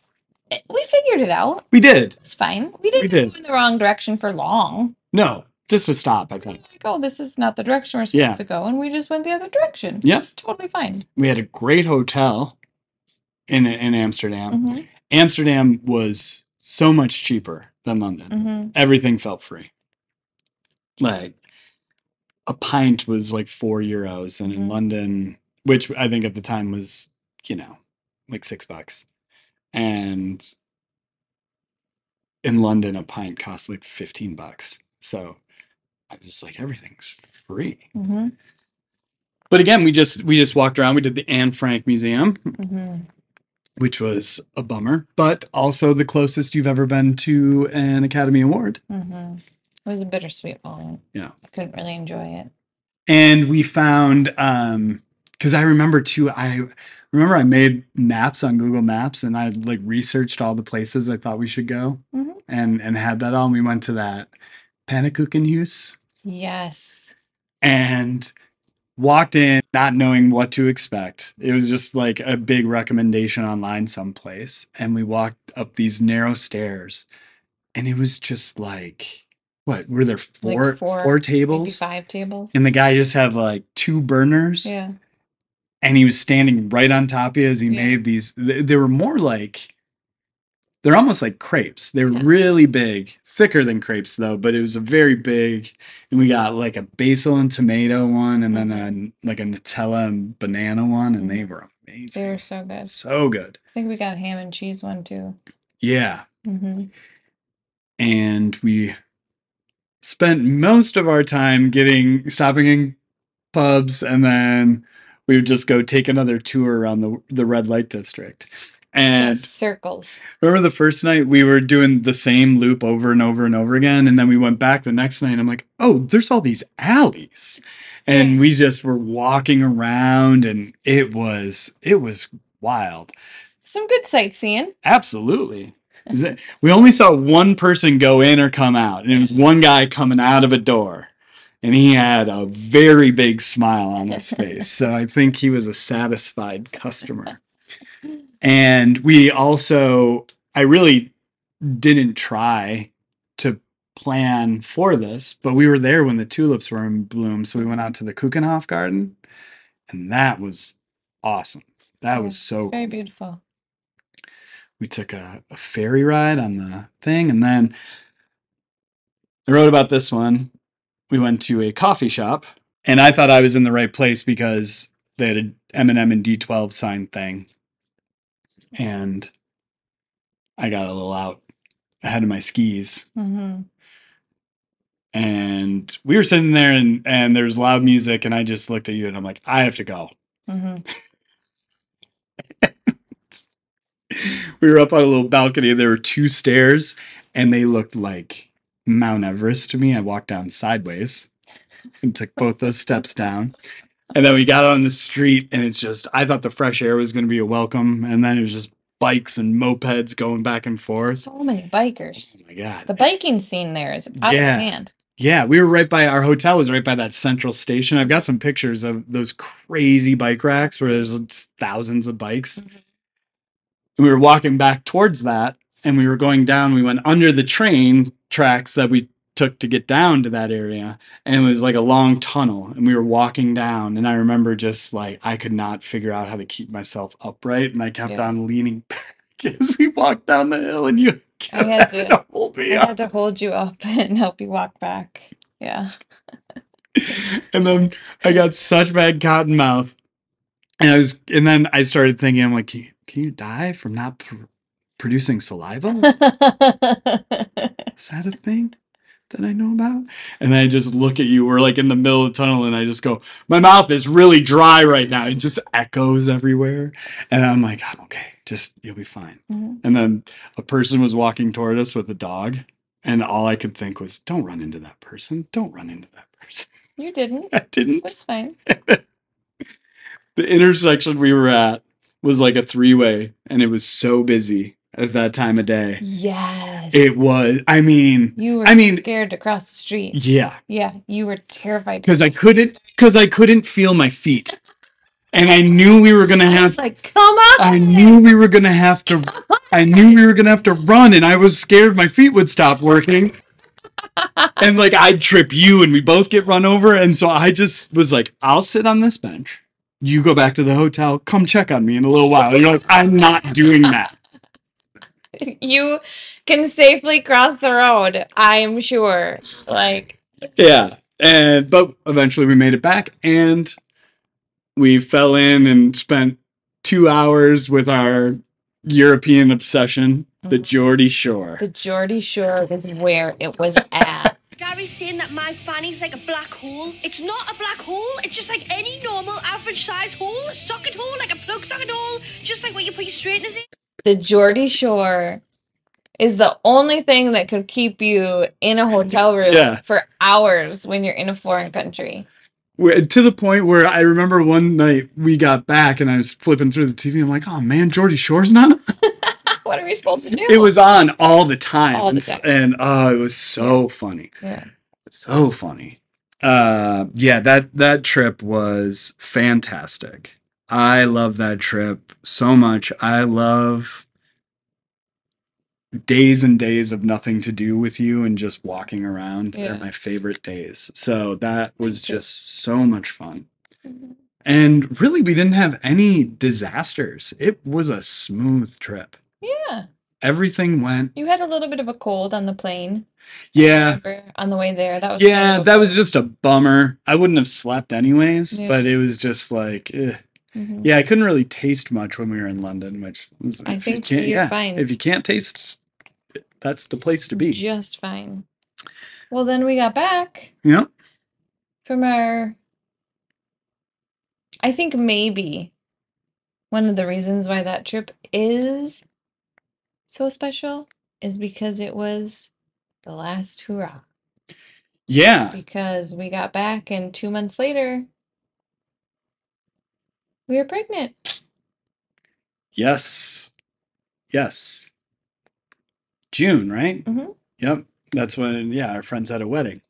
figured it out. We did. It's fine. We didn't did. go in the wrong direction for long. No, just to stop, I think. Like, oh, this is not the direction we're supposed to go, and we just went the other direction. Yep. It's totally fine. We had a great hotel in Amsterdam. Mm-hmm. Amsterdam was so much cheaper than London. Mm-hmm. Everything felt free. Like a pint was like €4, and in Mhm. London, which I think at the time was, like $6, and in London a pint cost like $15. So I was like, everything's free. Mm-hmm. But again, we just walked around. We did the Anne Frank Museum, Mm-hmm. which was a bummer, but also the closest you've ever been to an Academy Award. Mm-hmm. It was a bittersweet moment. Yeah. I couldn't really enjoy it. And we found, because I remember too, I made maps on Google Maps, and I like researched all the places I thought we should go, Mhm. and had that all. And we went to that Pannekuchenhuis Yes. and walked in not knowing what to expect. It was just like a big recommendation online someplace, and we walked up these narrow stairs, and it was just like, what were there, Like four maybe tables? 5 tables. And the guy just had like 2 burners, Yeah. and he was standing right on top of you as he Yeah. made these. They were more like, they're almost like crepes. They were Yeah. really big, thicker than crepes though, but it was a very big. And we got like a basil and tomato one, and then a Nutella and banana one, and they were amazing. They were so good. So good. I think we got ham and cheese one too. Yeah. Mm-hmm. And we spent most of our time stopping in pubs, and then we would just go take another tour around the red light district. And Just circles. remember the first night we were doing the same loop over and over and over again, and then we went back the next night and I'm like, oh, there's all these alleys. And we just were walking around and it was wild. Some good sightseeing. Absolutely. We only saw one person go in or come out, and it was one guy coming out of a door. And he had a very big smile on his face. So I think he was a satisfied customer. And I really didn't try to plan for this, but we were there when the tulips were in bloom. So we went out to the Kuchenhof garden, and that was awesome. That was so Very cool. beautiful. We took a ferry ride on the thing, and then I wrote about this one. We went to a coffee shop, and I thought I was in the right place because they had an M&M and D12 sign thing. And I got a little out ahead of my skis. Mm-hmm. And we were sitting there and there's loud music, and I just looked at you and I'm like, I have to go. Mm-hmm. We were up on a little balcony. There were 2 stairs, and they looked like Mount Everest to me. I walked down sideways and took both those steps down. And then we got on the street, and it's just, I thought the fresh air was going to be a welcome. And then it was just bikes and mopeds going back and forth. So many bikers. Oh my God. The biking scene there is out of hand. Yeah, we were right by, our hotel was right by that central station. I've got some pictures of those crazy bike racks where there's just thousands of bikes. Mm-hmm. And we were walking back towards that, and we were going down. We went under the train tracks that we took to get down to that area, and it was like a long tunnel, and we were walking down, and I remember just like I could not figure out how to keep myself upright, and I kept on leaning back as we walked down the hill, and you had to hold me up. I had to hold you up and help you walk back. Yeah. And then I got such bad cotton mouth, and then I started thinking, I'm like, can you die from not producing saliva? Is that a thing that I know about? And I just look at you. We're like in the middle of the tunnel, and I just go, my mouth is really dry right now. It just echoes everywhere. And I'm like, I'm okay. You'll be fine. Mm-hmm. And then a person was walking toward us with a dog, and all I could think was, don't run into that person. Don't run into that person. You didn't. I didn't. It was fine. The intersection we were at was like a 3-way, and it was so busy at that time of day. Yes. It was. You were scared to cross the street. Yeah. Yeah. You were terrified. Because I couldn't feel my feet. And I knew we were going to have. I was like, come on. I knew we were going to have to run, and I was scared my feet would stop working. And like I'd trip you, and we both get run over. And so I just was like, I'll sit on this bench. You go back to the hotel. Come check on me in a little while. And you're like, I'm not doing that. You can safely cross the road, I'm sure. Like, yeah. But eventually we made it back, and we fell in and spent 2 hours with our European obsession, the Geordie Shore. The Geordie Shore is where it was at. Gary's saying that my fanny's like a black hole. It's not a black hole. It's just like any normal average size hole, a socket hole, like a plug socket hole, just like what you put your straighteners in. The Geordie Shore is the only thing that could keep you in a hotel room for hours when you're in a foreign country. To the point where I remember one night we got back and I was flipping through the TV. I'm like, oh man, Geordie Shore's not. What are we supposed to do? It was on all the time. And it was so funny. Yeah. So funny. That trip was fantastic. I love that trip so much. I love days and days of nothing to do with you and just walking around. They're my favorite days. So that was just so much fun. Mm-hmm. And really, we didn't have any disasters. It was a smooth trip. Yeah. Everything went. You had a little bit of a cold on the plane. Yeah. On the way there. That was that was just a bummer. I wouldn't have slept anyways, but it was just like, mm-hmm. Yeah, I couldn't really taste much when we were in London, which was, I think you're fine. If you can't taste, that's the place to be. Just fine. Well, then we got back. Yeah. From I think maybe one of the reasons why that trip is so special is because it was the last hurrah. Yeah. Because we got back and 2 months later, we were pregnant. Yes. Yes. June, right? Mhm. Yep. That's when, yeah, our friends had a wedding.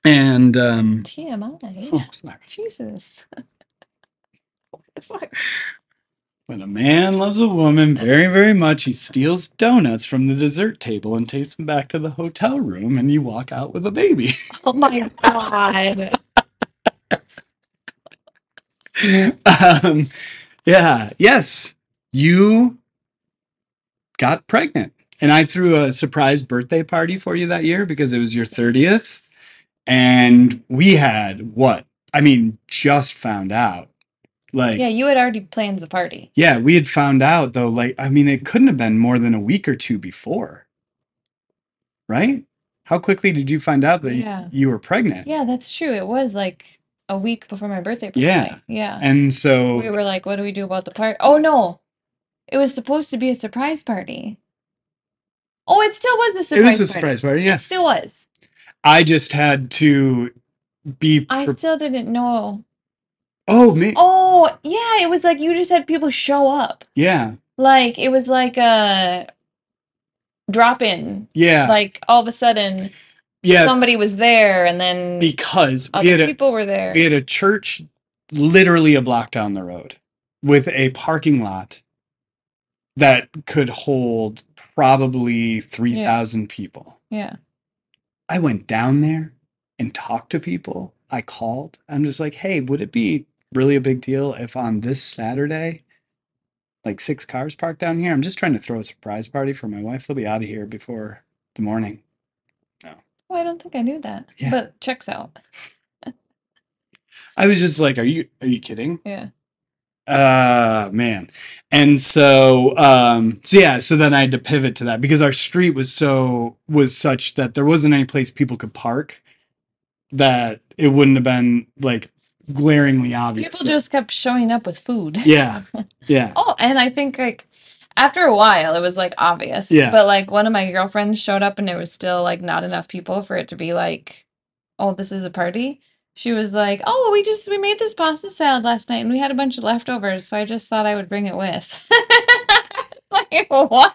And, TMI. oh, sorry. Jesus. What the fuck? When a man loves a woman very, very much, he steals donuts from the dessert table and takes them back to the hotel room, and you walk out with a baby. Oh my God. Yeah, yes, you got pregnant. And I threw a surprise birthday party for you that year because it was your 30th. And we had what? I mean, just found out. Like, Yeah, you had already planned the party. yeah, we had found out though, like, I mean, it couldn't have been more than a week or two before, right? How quickly did you find out that Yeah. you were pregnant? Yeah, that's true. It was like a week before my birthday, Yeah. probably. Yeah. And so, We were like, what do we do about the party? Oh no. It was supposed to be a surprise party. Oh, it still was a it surprise was a party. surprise party, yeah. It still was. I just had to be, I still didn't know. oh, me, Oh, yeah, it was like you just had people show up. yeah, Like it was like a drop in. yeah, Like all of a sudden yeah, somebody was there and then because we other had people were there. we had a church literally a block down the road with a parking lot that could hold probably 3,000 people. Yeah. I went down there and talked to people. I called. I'm just like, hey, would it be really a big deal if on this Saturday, like 6 cars parked down here? I'm just trying to throw a surprise party for my wife. They'll be out of here before the morning. No. Oh, I don't think I knew that. Yeah. But checks out. I was just like, are you kidding? Yeah. Man. And so yeah, so then I had to pivot to that because our street was such that there wasn't any place people could park that it wouldn't have been like glaringly obvious. People just kept showing up with food. Yeah. Yeah. Oh, and I think like after a while it was like obvious. Yeah. But like one of my girlfriends showed up and there was still like not enough people for it to be like, oh, this is a party. She was like, oh, we made this pasta salad last night and we had a bunch of leftovers, so I just thought I would bring it with. Like what?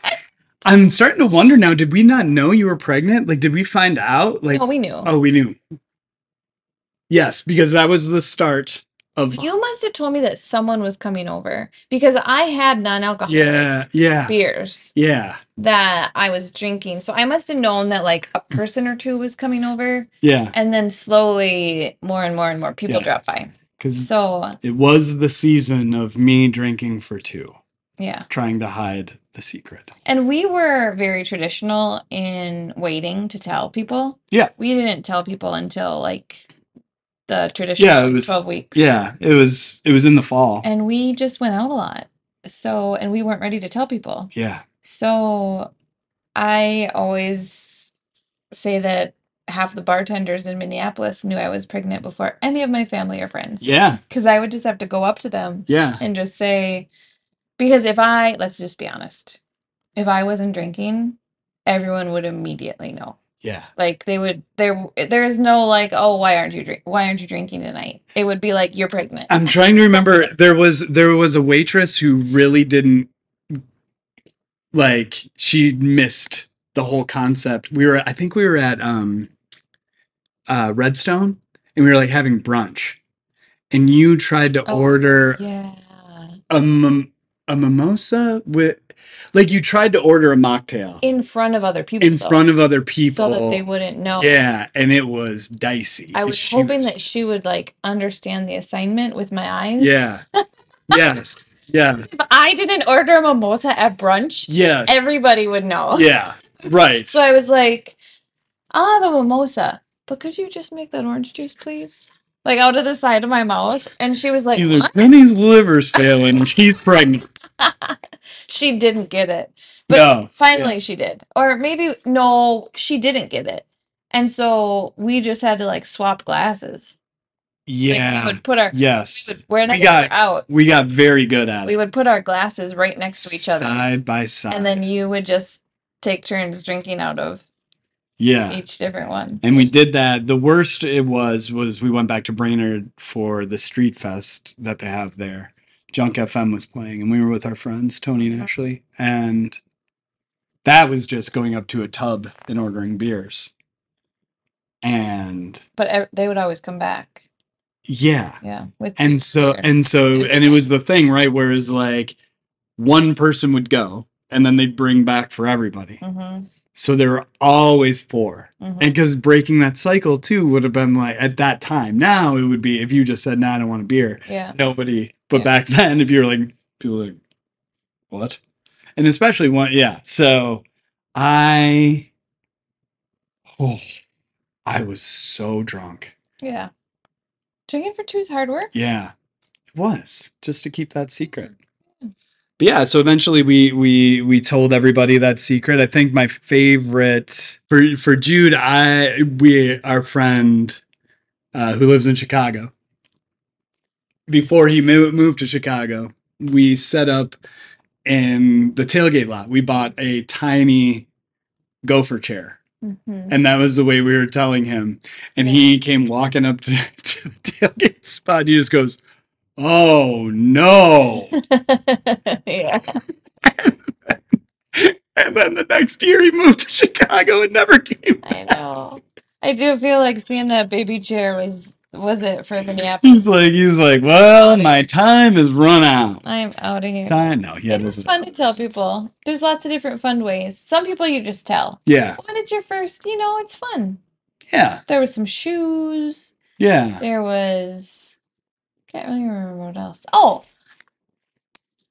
I'm starting to wonder now, did we not know you were pregnant? Like, did we find out? Like, No, we knew. oh, we knew. Yes, because that was the start of. You must have told me that someone was coming over because I had non-alcoholic beers Yeah. that I was drinking. So I must have known that like a person or two was coming over. Yeah. And then slowly more and more and more people dropped by. Because So it was the season of me drinking for 2. yeah. Trying to hide the secret. And we were very traditional in waiting to tell people. Yeah. We didn't tell people until like the traditional it was 12 weeks. Yeah, it was in the fall. And we just went out a lot. So, and we weren't ready to tell people. Yeah. So I always say that half the bartenders in Minneapolis knew I was pregnant before any of my family or friends. Yeah. Because I would just have to go up to them Yeah. and just say, because let's just be honest, if I wasn't drinking, everyone would immediately know. Yeah. Like there is no like, oh, why aren't you drinking tonight? It would be like, you're pregnant. I'm trying to remember. There was a waitress who really didn't like. She missed the whole concept. I think we were at Redstone, and we were like having brunch, and you tried to order a mimosa with. Like you tried to order a mocktail in front of other people. So that they wouldn't know. Yeah, and it was dicey. I was hoping that she would like understand the assignment with my eyes. Yeah. Yes. Yeah. If I didn't order a mimosa at brunch, yes, everybody would know. Yeah. Right. So I was like, I'll have a mimosa, but could you just make that orange juice, please? Like out of the side of my mouth. And she was like, either what? Jenni's liver's failing and she's pregnant. She didn't get it. But finally she did. Or maybe, no, she didn't get it. And so we just had to like swap glasses. Yeah. Like we would put our Yes. whenever We we got were out, we got very good at we it. would put our glasses right next to each other, Side by side. and then you would just take turns drinking out of Yeah. each different one. And we did that. The worst it was we went back to Brainerd for the street fest that they have there. Junk FM was playing, and we were with our friends, Tony and Ashley. And that was just going up to a tub and ordering beers. And But they would always come back. yeah. Yeah. With And it was the thing, right? Whereas like one person would go and then they'd bring back for everybody. Mm-hmm. So there were always 4. Mm-hmm. And because breaking that cycle too would have been like at that time. Now it would be if you just said, "Nah, I don't want a beer." Yeah. Nobody. But Yeah. back then, if you were like, people were like, "What?" And especially one, yeah. So I was so drunk. Yeah. Drinking for 2 is hard work. Yeah, it was just to keep that secret. But yeah, so eventually we told everybody that secret. I think my favorite for Jude, our friend who lives in Chicago. Before he moved to Chicago, we set up in the tailgate lot. We bought a tiny gopher chair. Mm-hmm. And that was the way we were telling him. And he came walking up to the tailgate spot. He just goes, "Oh no." Yeah. And then the next year he moved to Chicago and never came back. I know. I do feel like seeing that baby chair was it for Minneapolis. He's like, "Well, my time is run out." I'm out of here. No, yeah, It's fun to tell people. There's lots of different fun ways. Some people you just tell. Yeah. When it's your first, it's fun. Yeah. There was some shoes. Yeah. There was, can't really remember what else. Oh,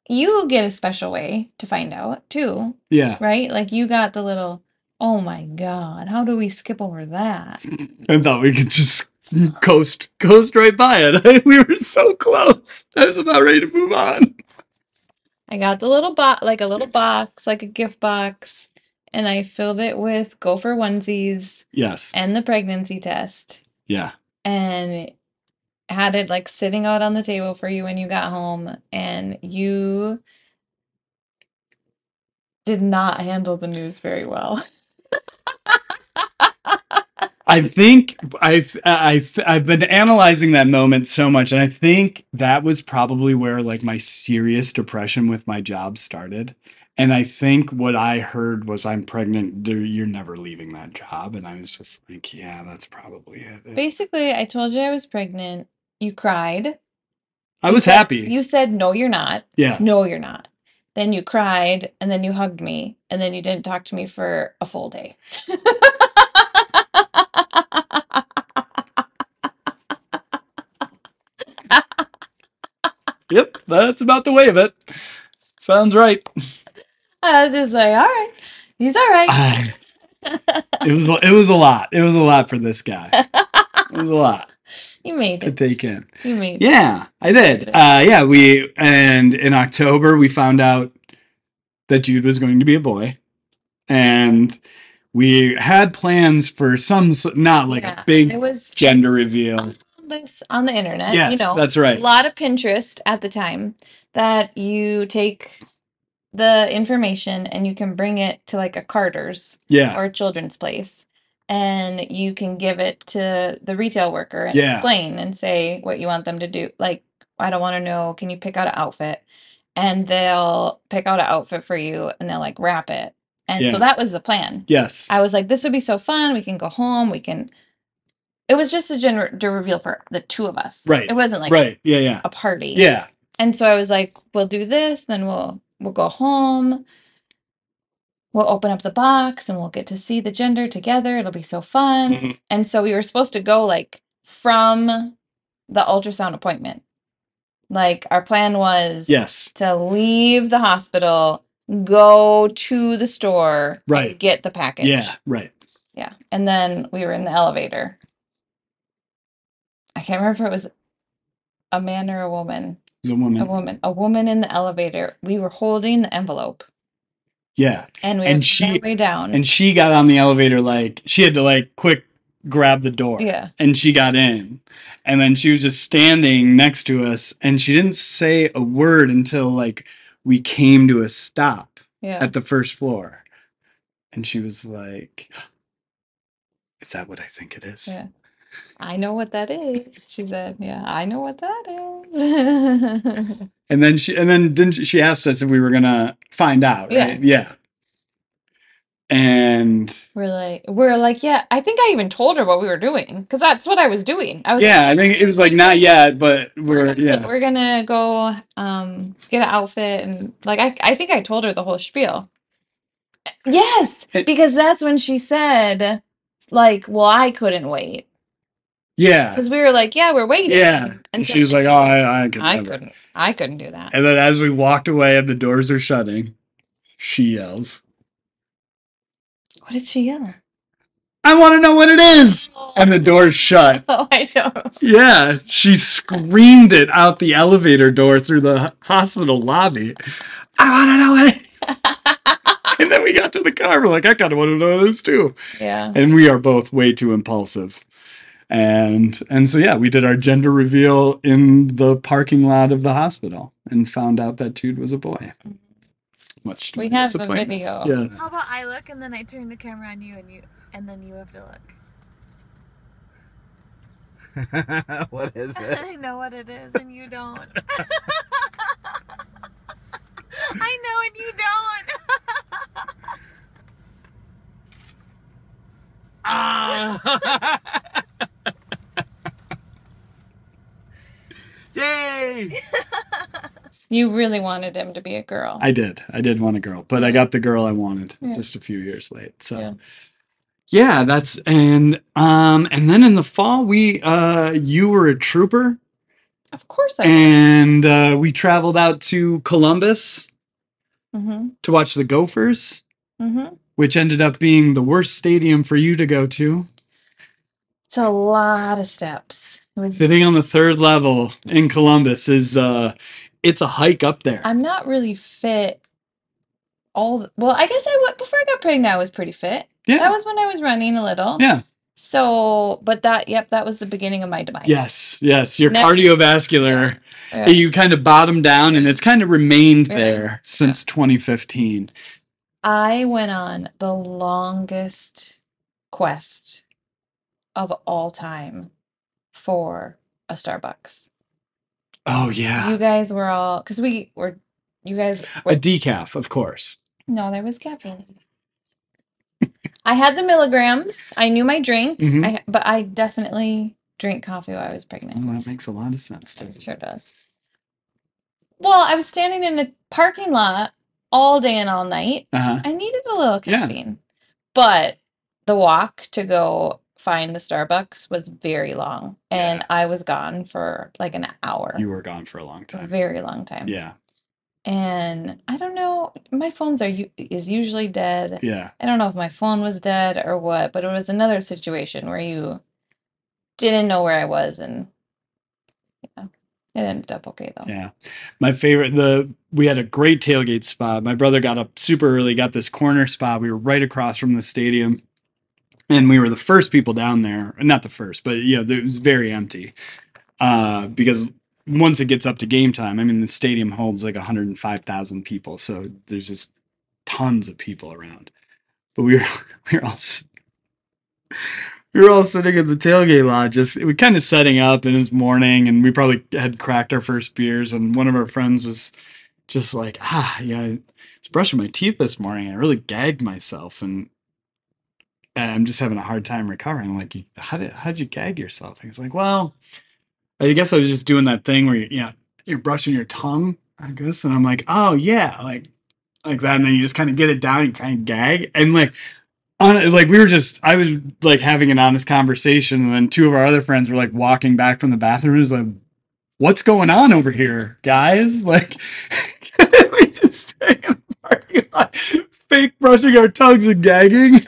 you get a special way to find out too. Yeah. Right? Like you got the little, oh my God, how do we skip over that? I thought we could just coast right by it. We were so close. I was about ready to move on. I got the little box, like a little box, like a gift box, and I filled it with gopher onesies. Yes. And the pregnancy test. Yeah. And had it like sitting out on the table for you when you got home, and you did not handle the news very well. I think I've been analyzing that moment so much, and I think that was probably where like my serious depression with my job started. And I think what I heard was, "I'm pregnant. You're never leaving that job." And I was just like, yeah, that's probably it. Basically, I told you I was pregnant. You cried. I was happy. You said, "No, you're not." Yeah. No, you're not. Then you cried, and then you hugged me, and then you didn't talk to me for a full day. Yep, that's about the way of it. Sounds right. I was just like, all right, he's all right. It was a lot. It was a lot for this guy. It was a lot. You made it. To take in. You made it. Yeah, I did. And in October we found out that Jude was going to be a boy, and we had plans for not like a big gender reveal. This on the internet. Yes, that's right. A lot of Pinterest at the time that you take the information and you can bring it to like a Carter's or a children's place, and you can give it to the retail worker and explain and say what you want them to do. Like, I don't want to know, can you pick out an outfit? And they'll pick out an outfit for you and they'll like wrap it. And so that was the plan. Yes. I was like, this would be so fun. We can go home. It was just a gender reveal for the two of us. Right. It wasn't like a party. Yeah. And so I was like, we'll do this, then we'll go home. We'll open up the box and we'll get to see the gender together. It'll be so fun. Mm-hmm. And so we were supposed to go like from the ultrasound appointment. Like our plan was to leave the hospital, go to the store, and get the package. Yeah, right. Yeah. And then we were in the elevator. I can't remember if it was a man or a woman. It was a woman. A woman in the elevator. We were holding the envelope. Yeah. And we were way down. And she got on the elevator like she had to like quick grab the door. Yeah. And she got in. And then she was just standing next to us, and she didn't say a word until like we came to a stop at the first floor. And she was like, "Is that what I think it is?" Yeah. I know what that is. She said, "Yeah, I know what that is." And then she asked us if we were gonna find out, right? Yeah. And we're like, yeah. I think I even told her what we were doing because that's what I was doing. I was I think it was like not yet, but we're gonna go get an outfit and like I think I told her the whole spiel. Yes, because that's when she said, like, well, I couldn't wait. Yeah. Because we were like, yeah, we're waiting. Yeah. And she was like, oh, I couldn't do that. And then as we walked away and the doors are shutting, she yells. What did she yell? I want to know what it is. And the door's shut. Oh, I don't. Yeah. She screamed it out the elevator door through the hospital lobby. I want to know what it is. And then we got to the car. We're like, I kind of want to know this too. Yeah. And we are both way too impulsive. And so, yeah, we did our gender reveal in the parking lot of the hospital and found out that dude was a boy. Much to we my have a disappointment. video. Yeah. How about I look and then I turn the camera on you and then you have to look. What is it? I know what it is and you don't. I know and you don't. Yay! You really wanted him to be a girl. I did want a girl, but I got the girl I wanted just a few years late. So that's and then in the fall you were a trooper. Of course I was. And we traveled out to Columbus to watch the Gophers, which ended up being the worst stadium for you to go to. It's a lot of steps. Sitting on the third level in Columbus is it's a hike up there. I'm not really fit. Well, I guess before I got pregnant, I was pretty fit. Yeah. That was when I was running a little. Yeah. So, but that was the beginning of my demise. Yes. Your cardiovascular, you kind of bottomed down and it's kind of remained there since 2015. I went on the longest quest of all time for a Starbucks. Oh, yeah. You guys were all, because you guys were. A decaf, of course. No, there was caffeine. I had the milligrams. I knew my drink, but I definitely drink coffee while I was pregnant. Well, that makes a lot of sense, doesn't it? Sure does. Well, I was standing in a parking lot all day and all night. I needed a little caffeine. But the walk to go find the Starbucks was very long. And I was gone for like an hour. You were gone for a long time. A very long time. Yeah. And I don't know, my phone is usually dead. Yeah. I don't know if my phone was dead or what, but it was another situation where you didn't know where I was, and it ended up okay though. Yeah. My favorite, we had a great tailgate spot. My brother got up super early, got this corner spot. We were right across from the stadium, and we were the first people down there. Not the first, but it was very empty because once it gets up to game time, I mean, the stadium holds like 105,000 people. So there's just tons of people around. But we were all sitting at the tailgate lot, we kind of setting up, and it was morning, and we probably had cracked our first beers. And one of our friends was just like, I was brushing my teeth this morning. I really gagged myself, and I'm just having a hard time recovering. I'm like, how'd you gag yourself? And he's like, well, I guess I was just doing that thing where you're brushing your tongue, I guess. And I'm like, oh yeah, like that. And then you just kind of get it down and kind of gag. And I was like having an honest conversation. And then two of our other friends were like walking back from the bathroom. It was like, what's going on over here, guys? Like, we just stay in the parking lot, fake brushing our tongues and gagging.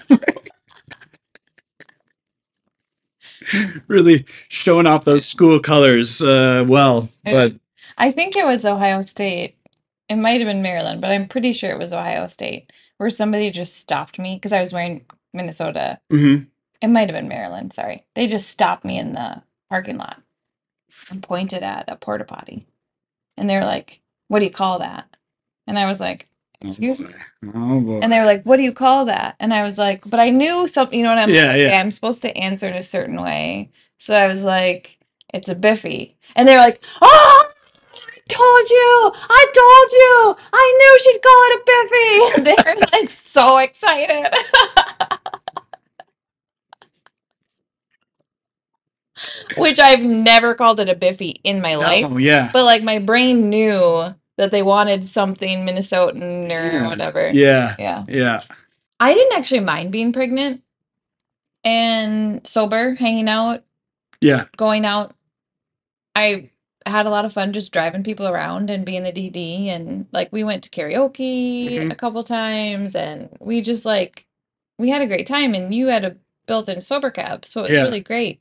Really showing off those school colors but I think it was Ohio State. It might have been Maryland, but I'm pretty sure it was Ohio State, where somebody just stopped me because I was wearing Minnesota, It might have been Maryland, sorry. They just stopped me in the parking lot and pointed at a porta potty. And they were like, what do you call that? And I was like, excuse me. Oh boy. And they were like, what do you call that? And I was like, but I knew something, you know what I'm Yeah, like, yeah. okay, I'm supposed to answer in a certain way. So I was like, it's a biffy. And they were like, oh, I told you, I knew she'd call it a biffy. And they were like so excited. Which I've never called it a biffy in my life. Oh yeah. But like my brain knew that they wanted something Minnesotan or whatever. Yeah. Yeah. Yeah. I didn't actually mind being pregnant and sober, hanging out, Yeah. going out. I had a lot of fun just driving people around and being the DD, and like we went to karaoke a couple times, and we just like we had a great time, and you had a built-in sober cab, so it was really great.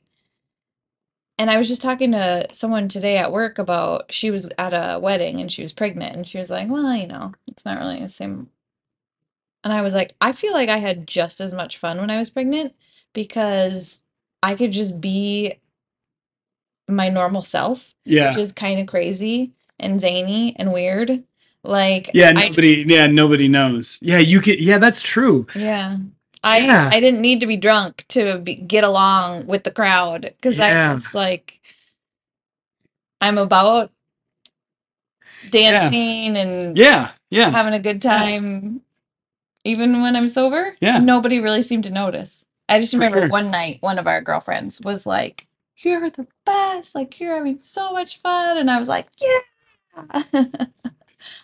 And I was just talking to someone today at work about she was at a wedding and she was pregnant, and she was like, well, you know, it's not really the same. And I was like, I feel like I had just as much fun when I was pregnant because I could just be my normal self, which is kind of crazy and zany and weird. Like, nobody knows. Yeah, you could. Yeah, that's true. Yeah. I didn't need to be drunk to get along with the crowd because I was like, I'm about dancing and having a good time even when I'm sober. Yeah. Nobody really seemed to notice. I just remember one night, one of our girlfriends was like, you're the best. Like, you're having so much fun. And I was like, yeah.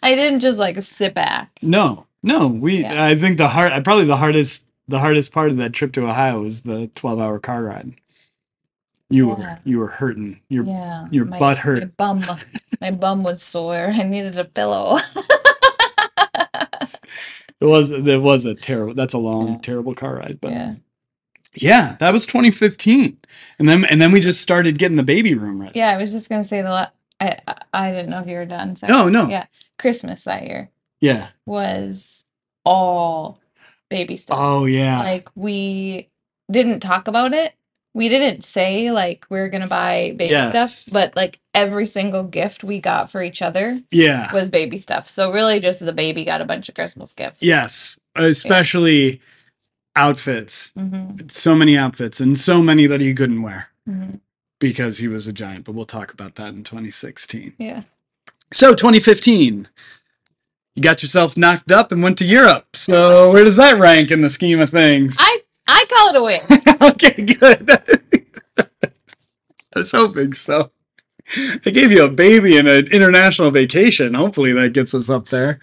I didn't just like sit back. No. I think the hardest part of that trip to Ohio was the 12-hour car ride. You were hurting. Your butt hurt. My bum was sore. I needed a pillow. It was a terrible. That's a long, terrible car ride. But yeah, that was 2015, and then we just started getting the baby room ready. Yeah, I was just gonna say I didn't know if you were done. So No. Yeah, Christmas that year. Yeah. Was all baby stuff. Oh yeah. Like we didn't talk about it. We didn't say like we're gonna buy baby stuff, but like every single gift we got for each other was baby stuff. So really just the baby got a bunch of Christmas gifts. Yes. Especially outfits. So many outfits and so many that he couldn't wear because he was a giant, but we'll talk about that in 2016. Yeah. So 2015, you got yourself knocked up and went to Europe. So where does that rank in the scheme of things? I call it a win. Okay, good. I was hoping so. I gave you a baby and an international vacation. Hopefully that gets us up there.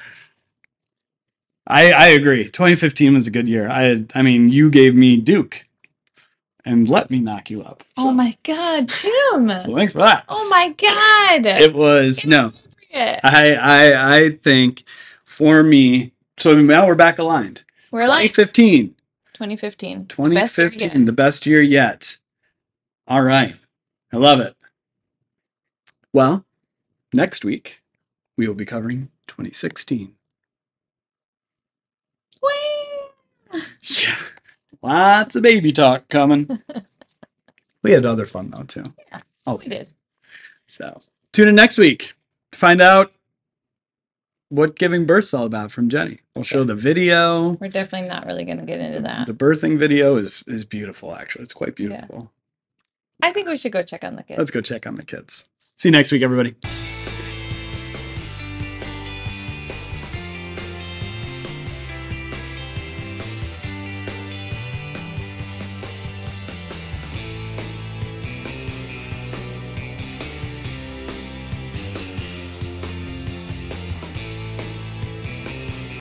I agree. 2015 was a good year. I mean, you gave me Duke and let me knock you up. So. Oh my God, Tim. So thanks for that. Oh my God. It was I think for me. So now we're back aligned. We're 2015. 2015. 2015, the best year yet. All right. I love it. Well, next week we will be covering 2016. Yeah. Lots of baby talk coming. We had other fun though too. Yeah, we did. So tune in next week to find out what giving birth's all about from Jenni. We'll show the video. We're definitely not really going to get into that. The birthing video is beautiful, actually. It's quite beautiful. Yeah. I think we should go check on the kids. Let's go check on the kids. See you next week, everybody.